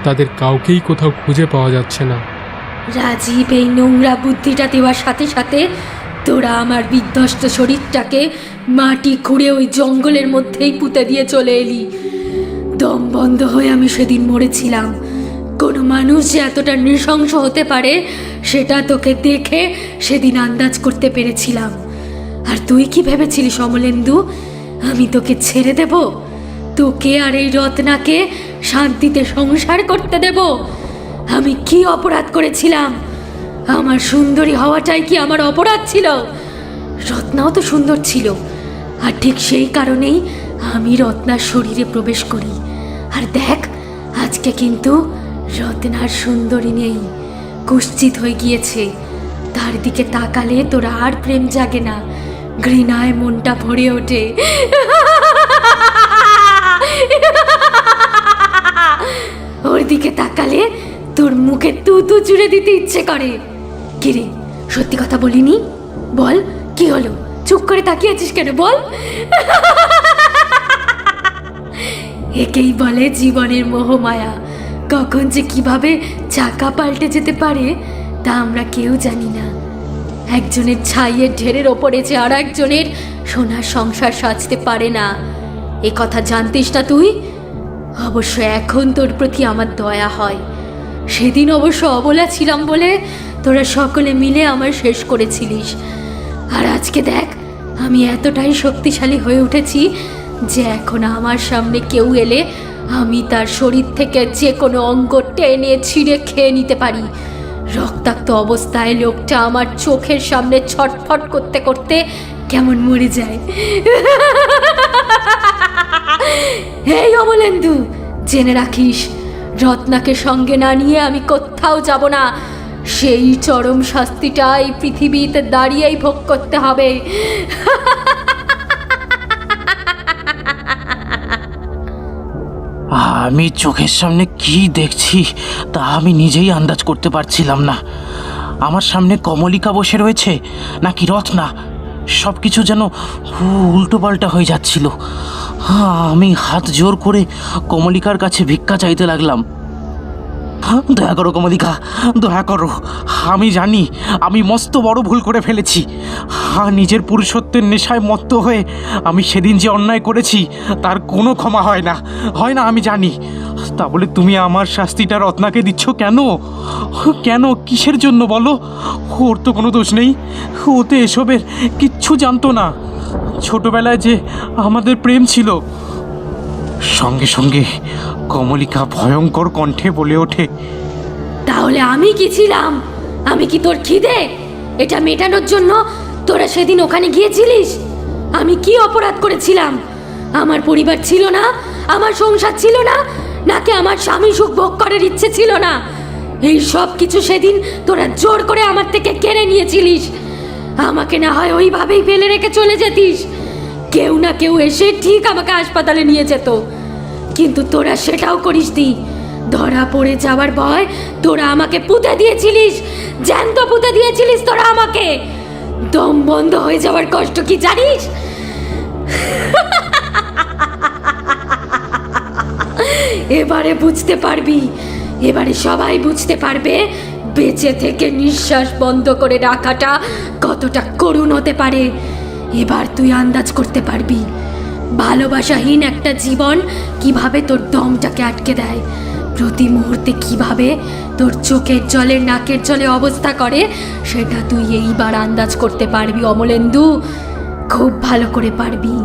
তাদের কাউকেই কোথাও খুঁজে পাওয়া যাচ্ছে না। রাজীব, এই নোংরা বুদ্ধিটা দেওয়ার সাথে সাথে তোরা আমার বিধ্বস্ত শরীরটাকে মাটি খুঁড়ে ওই জঙ্গলের মধ্যেই পুঁতে দিয়ে চলে এলি। দম বন্ধ হয়ে আমি সেদিন মরেছিলাম। কোনো মানুষ যে এতটা নৃশংস হতে পারে সেটা তোকে দেখে সেদিন আন্দাজ করতে পেরেছিলাম। আর তুই কি ভেবেছিলিস অমলেন্দু, আমি তোকে ছেড়ে দেব? তোকে আর এই রত্নাকে শান্তিতে সংসার করতে দেব? আমি কি অপরাধ করেছিলাম? আমার সুন্দরী হওয়াটাই কি আমার অপরাধ ছিল? রত্নাও তো সুন্দর ছিল, আর ঠিক সেই কারণেই আমি রত্নার শরীরে প্রবেশ করি। আর দেখ, আজকে কিন্তু রত্নার সুন্দরী নেই, কুৎসিত হয়ে গিয়েছে। তার দিকে তাকালে তোর আর প্রেম জাগে না, ঘৃণায় মনটা ভরে ওঠে। ওর দিকে তাকালে তোর মুখে তু জুড়ে দিতে ইচ্ছে করে। কিরে, সত্যি কথা বলিনি? বল, কি হলো? চুপ করে তাকিয়ে আছিস কেন? বল। একেই বলে জীবনের মোহমায়া। কখন যে কিভাবে চাকা পাল্টে যেতে পারে তা আমরা কেউ জানি না। একজনের ছাইয়ের ঢেরের ওপরে যে আর একজনের সোনার সংসার সাজতে পারে না, এ কথা জানতিস না তুই? অবশ্য এখন তোর প্রতি আমার দয়া হয়। সেদিন অবশ্য অবলা ছিলাম বলে তোরা সকলে মিলে আমার শেষ করেছিলিস। আর আজকে দেখ, আমি এতটাই শক্তিশালী হয়ে উঠেছি যে এখন আমার সামনে কেউ এলে আমি তার শরীর থেকে যে কোনো অঙ্গ টেনে ছিঁড়ে খেয়ে নিতে পারি। রক্তাক্ত অবস্থায় লোকটা আমার চোখের সামনে ছটফট করতে করতে কেমন মরে যায়। এই অমলেন্দু, জেনে রাখিস, রত্নাকে সঙ্গে না নিয়ে আমি কোথাও যাব না। সেই চরম শাস্তিটা এই পৃথিবীতে দাঁড়িয়েই ভোগ করতে হবে। আমি চোখের সামনে কি দেখছি তা আমি নিজেই আন্দাজ করতে পারছিলাম না। আমার সামনে কমলিকা বসে রয়েছে নাকি রত্না, সব কিছু যেন উল্টোপাল্টা হয়ে যাচ্ছিল। আমি হাত জোর করে কমলিকার কাছে ভিক্ষা চাইতে লাগলাম। দয়া করো কমলিকা, দয়া করো। আমি জানি আমি মস্ত বড় ভুল করে ফেলেছি। নিজের পুরুষত্বের নেশায় মত্ত হয়ে আমি সেদিন যে অন্যায় করেছি তার কোনো ক্ষমা হয় না, হয় না, আমি জানি। তা বলে তুমি আমার শাস্তিটা রত্নাকে দিচ্ছ কেন? কেন, কিসের জন্য বলো? ওর তো কোনো দোষ নেই, ও তো এসবের কিচ্ছু জানতো না। ছোটবেলায় যে আমাদের প্রেম ছিল। সঙ্গে সঙ্গে কমলিকা ভয়ঙ্কর কণ্ঠে বলে ওঠে, তাহলে আমি কি ছিলাম? আমি কি তোর খিদে এটা মেটানোর জন্য তোরা সেদিন ওখানে গিয়েছিলিস? আমি কি অপরাধ করেছিলাম? আমার পরিবার ছিল না, আমার সংসার ছিল না, নাকি আমার স্বামী সুখ ভোগ করার ইচ্ছে ছিল না? এই সব কিছু সেদিন তোরা জোর করে আমার থেকে কেড়ে নিয়েছিলিস। আমাকে না হয় ওইভাবেই ফেলে রেখে চলে যেতিস, কেউ না কেউ এসে ঠিক আমাকে হাসপাতালে নিয়ে যেত। কিন্তু তোরা সেটাও করিসনি। ধরা পড়ে যাওয়ার ভয় তোরা আমাকে পুঁতে দিয়েছিলিস, জ্যান্ত পুঁতে দিয়েছিলিস তোরা আমাকে। দম বন্ধ হয়ে যাওয়ার কষ্ট কি জানিস? এবারে বুঝতে পারবি, এবারে সবাই বুঝতে পারবে বেঁচে থেকে নিঃশ্বাস বন্ধ করে রাখাটা কতটা করুণ হতে পারে। এবার তুই আন্দাজ করতে পারবি ভালোবাসাহীন একটা জীবন কিভাবে তোর দমটাকে আটকে দেয়, প্রতি মুহূর্তে কিভাবে তোর চোখের জলে নাকের জলে অবস্থা করে, সেটা তুই এইবার আন্দাজ করতে পারবি অমলেন্দু, খুব ভালো করে পারবি।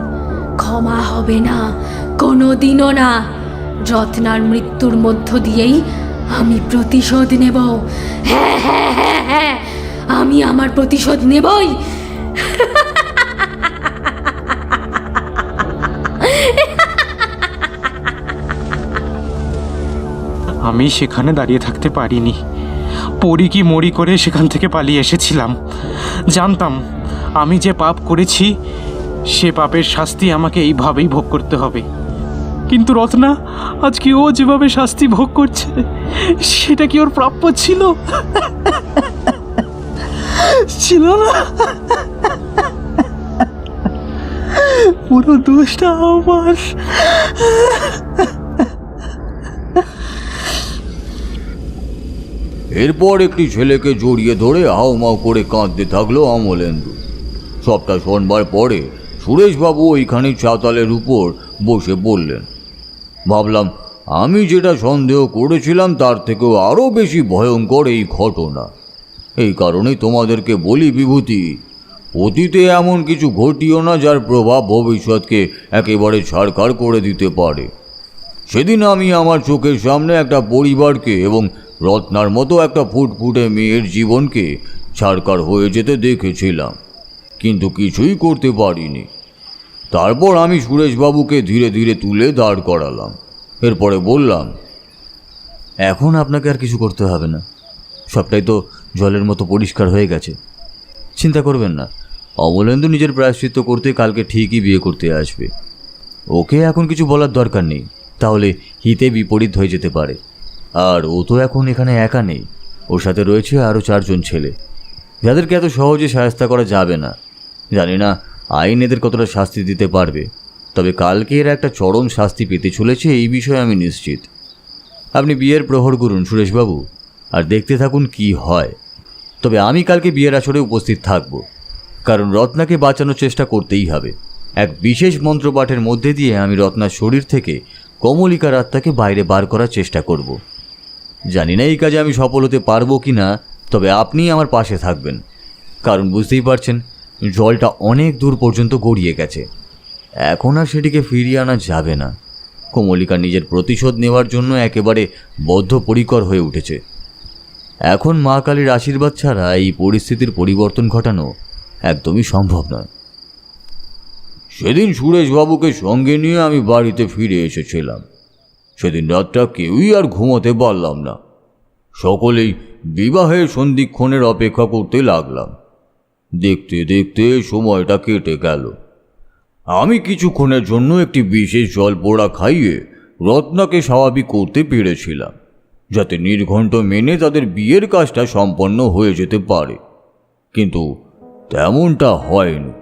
ক্ষমা হবে না, কোনো দিনও না। রত্নার মৃত্যুর মধ্য দিয়েই আমি প্রতিশোধ নেব। হ্যাঁ হ্যাঁ হ্যাঁ হ্যাঁ, আমি আমার প্রতিশোধ নেবই। আমি সেখানে দাঁড়িয়ে থাকতে পারিনি। পড়ি কি মরি করে সেখান থেকে পালিয়ে এসেছিলাম। জানতাম আমি যে পাপ করেছি সে পাপের শাস্তি আমাকে এইভাবেই ভোগ করতে হবে। কিন্তু রত্না আজকে ও যেভাবে শাস্তি ভোগ করছে সেটা কি ওর প্রাপ্য ছিল? ছিল না। পুরো দোষটা আমার। এরপর একটি ছেলেকে জড়িয়ে ধরে হাউমাউ করে কাঁদতে থাকলো অমলেন্দু। সবটা শোনবার পরে সুরেশবাবু ওইখানে চাতালের উপর বসে বললেন, ভাবলাম আমি যেটা সন্দেহ করেছিলাম তার থেকেও আরও বেশি ভয়ঙ্কর এই ঘটনা। এই কারণেই তোমাদেরকে বলি বিভূতি, অতীতে এমন কিছু ঘটিও না যার প্রভাব ভবিষ্যৎকে একেবারে ছাড়খাড় করে দিতে পারে। সেদিন আমি আমার চোখের সামনে একটা পরিবারকে এবং রত্নার মতো একটা ফুটফুটে মেয়ের জীবনকে ছাড়খাড় হয়ে যেতে দেখেছিলাম, কিন্তু কিছুই করতে পারিনি। তারপর আমি সুরেশবাবুকে ধীরে ধীরে তুলে দাঁড় করালাম। এরপরে বললাম, এখন আপনাকে আর কিছু করতে হবে না, সবটাই তো জলের মতো পরিষ্কার হয়ে গেছে। চিন্তা করবেন না, অমলেন্দু নিজের প্রায়শ্চিত্ত করতে কালকে ঠিকই বিয়ে করতে আসবে। ওকে এখন কিছু বলার দরকার নেই, তাহলে হিতে বিপরীত হয়ে যেতে পারে। আর ও তো এখন এখানে একা নেই, ওর সাথে রয়েছে আরও 4 জন ছেলে, যাদেরকে এত সহজে সাহায্য করা যাবে না। জানি না আইন এদের কতটা শাস্তি দিতে পারবে, তবে কালকে এরা একটা চরম শাস্তি পেতে চলেছে এই বিষয়ে আমি নিশ্চিত। আপনি বিয়ের প্রহর করুন সুরেশবাবু, আর দেখতে থাকুন কি হয়। তবে আমি কালকে বিয়ের আসরে উপস্থিত থাকব, কারণ রত্নাকে বাঁচানোর চেষ্টা করতেই হবে। এক বিশেষ মন্ত্রপাঠের মধ্যে দিয়ে আমি রত্নার শরীর থেকে কমলিকার আত্মাকে বাইরে বার করার চেষ্টা করব। জানি না এই কাজে আমি সফল হতে পারবো কি না, তবে আপনি আমার পাশে থাকবেন, কারণ বুঝতেই পারছেন জলটা অনেক দূর পর্যন্ত গড়িয়ে গেছে। এখন আর সেটিকে ফিরিয়ে আনা যাবে না। কমলিকা নিজের প্রতিশোধ নেওয়ার জন্য একেবারে বদ্ধপরিকর হয়ে উঠেছে। এখন মা কালীর আশীর্বাদ ছাড়া এই পরিস্থিতির পরিবর্তন ঘটানো একদমই সম্ভব নয়। সেদিন সুরেশবাবুকে সঙ্গে নিয়ে আমি বাড়িতে ফিরে এসেছিলাম। সেদিন রাতটা কেউই আর ঘুমোতে পারলাম না। সকলেই বিবাহের সন্ধিক্ষণের অপেক্ষা করতে লাগলাম। দেখতে দেখতে সময়টা কেটে গেল। আমি কিছুক্ষণের জন্য একটি বিশেষ জল পোড়া খাইয়ে রত্নাকে স্বাভাবিক করতে পেরেছিলাম, যাতে নির্ঘণ্ট মেনে তাদের বিয়ের কাজটা সম্পন্ন হয়ে যেতে পারে। কিন্তু তেমনটা হয়নি।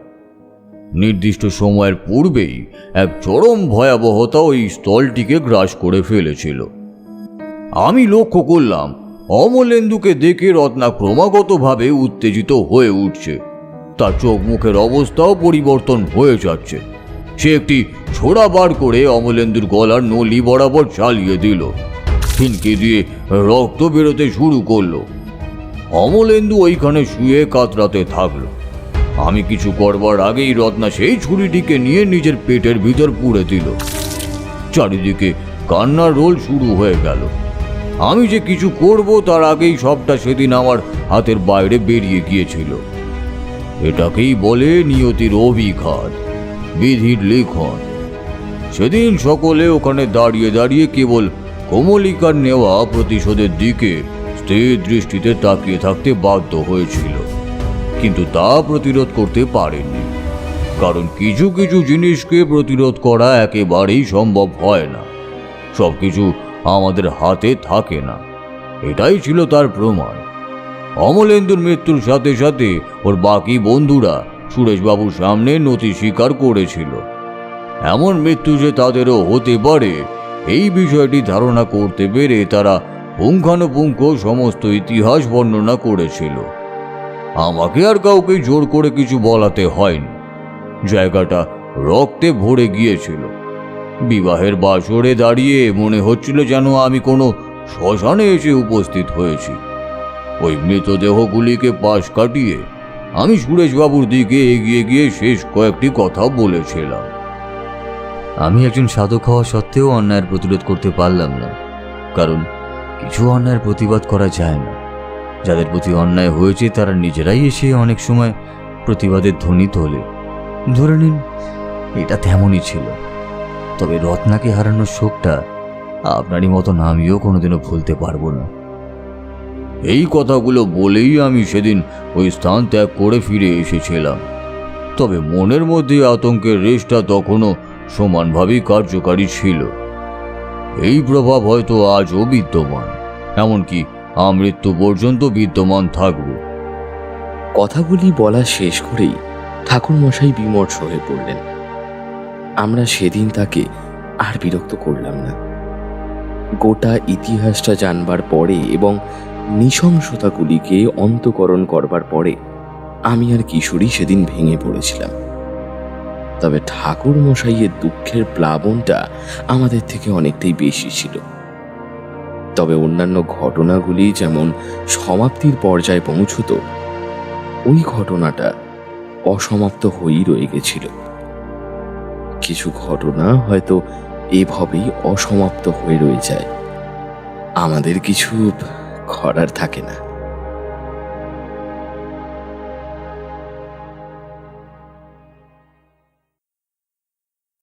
নির্দিষ্ট সময়ের পূর্বেই এক চরম ভয়াবহতা ওই স্থলটিকে গ্রাস করে ফেলেছিল। আমি লক্ষ্য করলাম অমলেন্দুকে দেখে রত্না ক্রমাগতভাবে উত্তেজিত হয়ে উঠছে। তার চোখ মুখের অবস্থাও পরিবর্তন হয়ে যাচ্ছে। সে একটি ছোড়া বার করে অমলেন্দুর গলার নলি বরাবর চালিয়ে দিল। ফিনকে দিয়ে রক্ত বেরোতে শুরু করলো। অমলেন্দু ওইখানে শুয়ে কাতরাতে থাকলো। আমি কিছু করবার আগেই রত্না সেই ছুরিটিকে নিয়ে নিজের পেটের ভিতর পুড়ে দিল। চারিদিকে কান্নার রোল শুরু হয়ে গেল। আমি যে কিছু করব তার আগেই সবটা সেদিন আমার হাতের বাইরে বেরিয়ে গিয়েছিল। এটাকেই বলে নিয়তির অভিঘাত, বিধির লিখন। সেদিন সকলে ওখানে দাঁড়িয়ে দাঁড়িয়ে কেবল কমলিকার নেওয়া প্রতিশোধের দিকে স্থির দৃষ্টিতে তাকিয়ে থাকতে বাধ্য হয়েছিল, কিন্তু তা প্রতিরোধ করতে পারেনি। কারণ কিছু কিছু জিনিসকে প্রতিরোধ করা একেবারেই সম্ভব হয় না। সবকিছু আমাদের হাতে থাকে না। এটাই ছিল তার প্রমাণ। অমলেন্দুর মৃত্যুর সাথে সাথে ওর বাকি বন্ধুরা সুরেশবাবুর সামনে নথি স্বীকার করেছিল। এমন মৃত্যু যে তাদেরও হতে পারে এই বিষয়টি ধারণা করতে পেরে তারা পুঙ্খানুপুঙ্খ সমস্ত ইতিহাস বর্ণনা করেছিল। আমাকে আর কাউকে জোর করে কিছু বলাতে হয়নি। জায়গাটা রক্তে ভরে গিয়েছিল। বিবাহের বাসরে দাঁড়িয়ে মনে হচ্ছিল যেন আমি কোনো শ্মশানে এসে উপস্থিত হয়েছি। ওই মৃতদেহগুলিকে পাশ কাটিয়ে আমি সুরেশবাবুর দিকে এগিয়ে গিয়ে শেষ কয়েকটি কথা বলেছিলাম। আমি একজন সাধক হওয়া সত্ত্বেও অন্যায়ের প্রতিরোধ করতে পারলাম না, কারণ কিছু অন্যায়ের প্রতিবাদ করা যায় না। যাদের প্রতি অন্যায় হয়েছে তারা নিজেরাই এসে অনেক সময় প্রতিবাদের ধ্বনি তোলে। ধরে নিন এটা তেমনই ছিল। তবে রত্নাকে হারানোর শোকটা আপনারই মতন আমিও কোনোদিনও ভুলতে পারবো না। এই কথাগুলো বলেই আমি সেদিন ওই স্থান ত্যাগ করে ফিরে এসেছিলাম। তবে মনের মধ্যে আতঙ্কের রেশটা তখনও সমানভাবেই কার্যকারী ছিল। এই প্রভাব হয়তো আজও বিদ্যমান, এমনকি আমৃত্যু পর্যন্ত বিদ্যমান থাকবে। কথাগুলি বলা শেষ করেই ঠাকুরমশাই বিমর্ষ হয়ে পড়লেন। আমরা সেদিন তাকে আর বিরক্ত করলাম না। গোটা ইতিহাসটা জানবার পরে এবং নৃশংসতাগুলিকে অন্তকরণ করবার পরে আমি আর কিশোরী সেদিন ভেঙে পড়েছিলাম। তবে ঠাকুর মশাইয়ের দুঃখের প্লাবনটা আমাদের থেকে অনেকটাই বেশি ছিল। তবে অন্যান্য ঘটনাগুলি যেমন সমাপ্তির পর্যায়ে পৌঁছত, ওই ঘটনাটা অসমাপ্ত হয়েই রয়ে গেছিল। কিছু ঘটনা হয়তো এভাবেই অসমাপ্ত হয়ে রয়ে যায়, আমাদের কিছু করার থাকে না।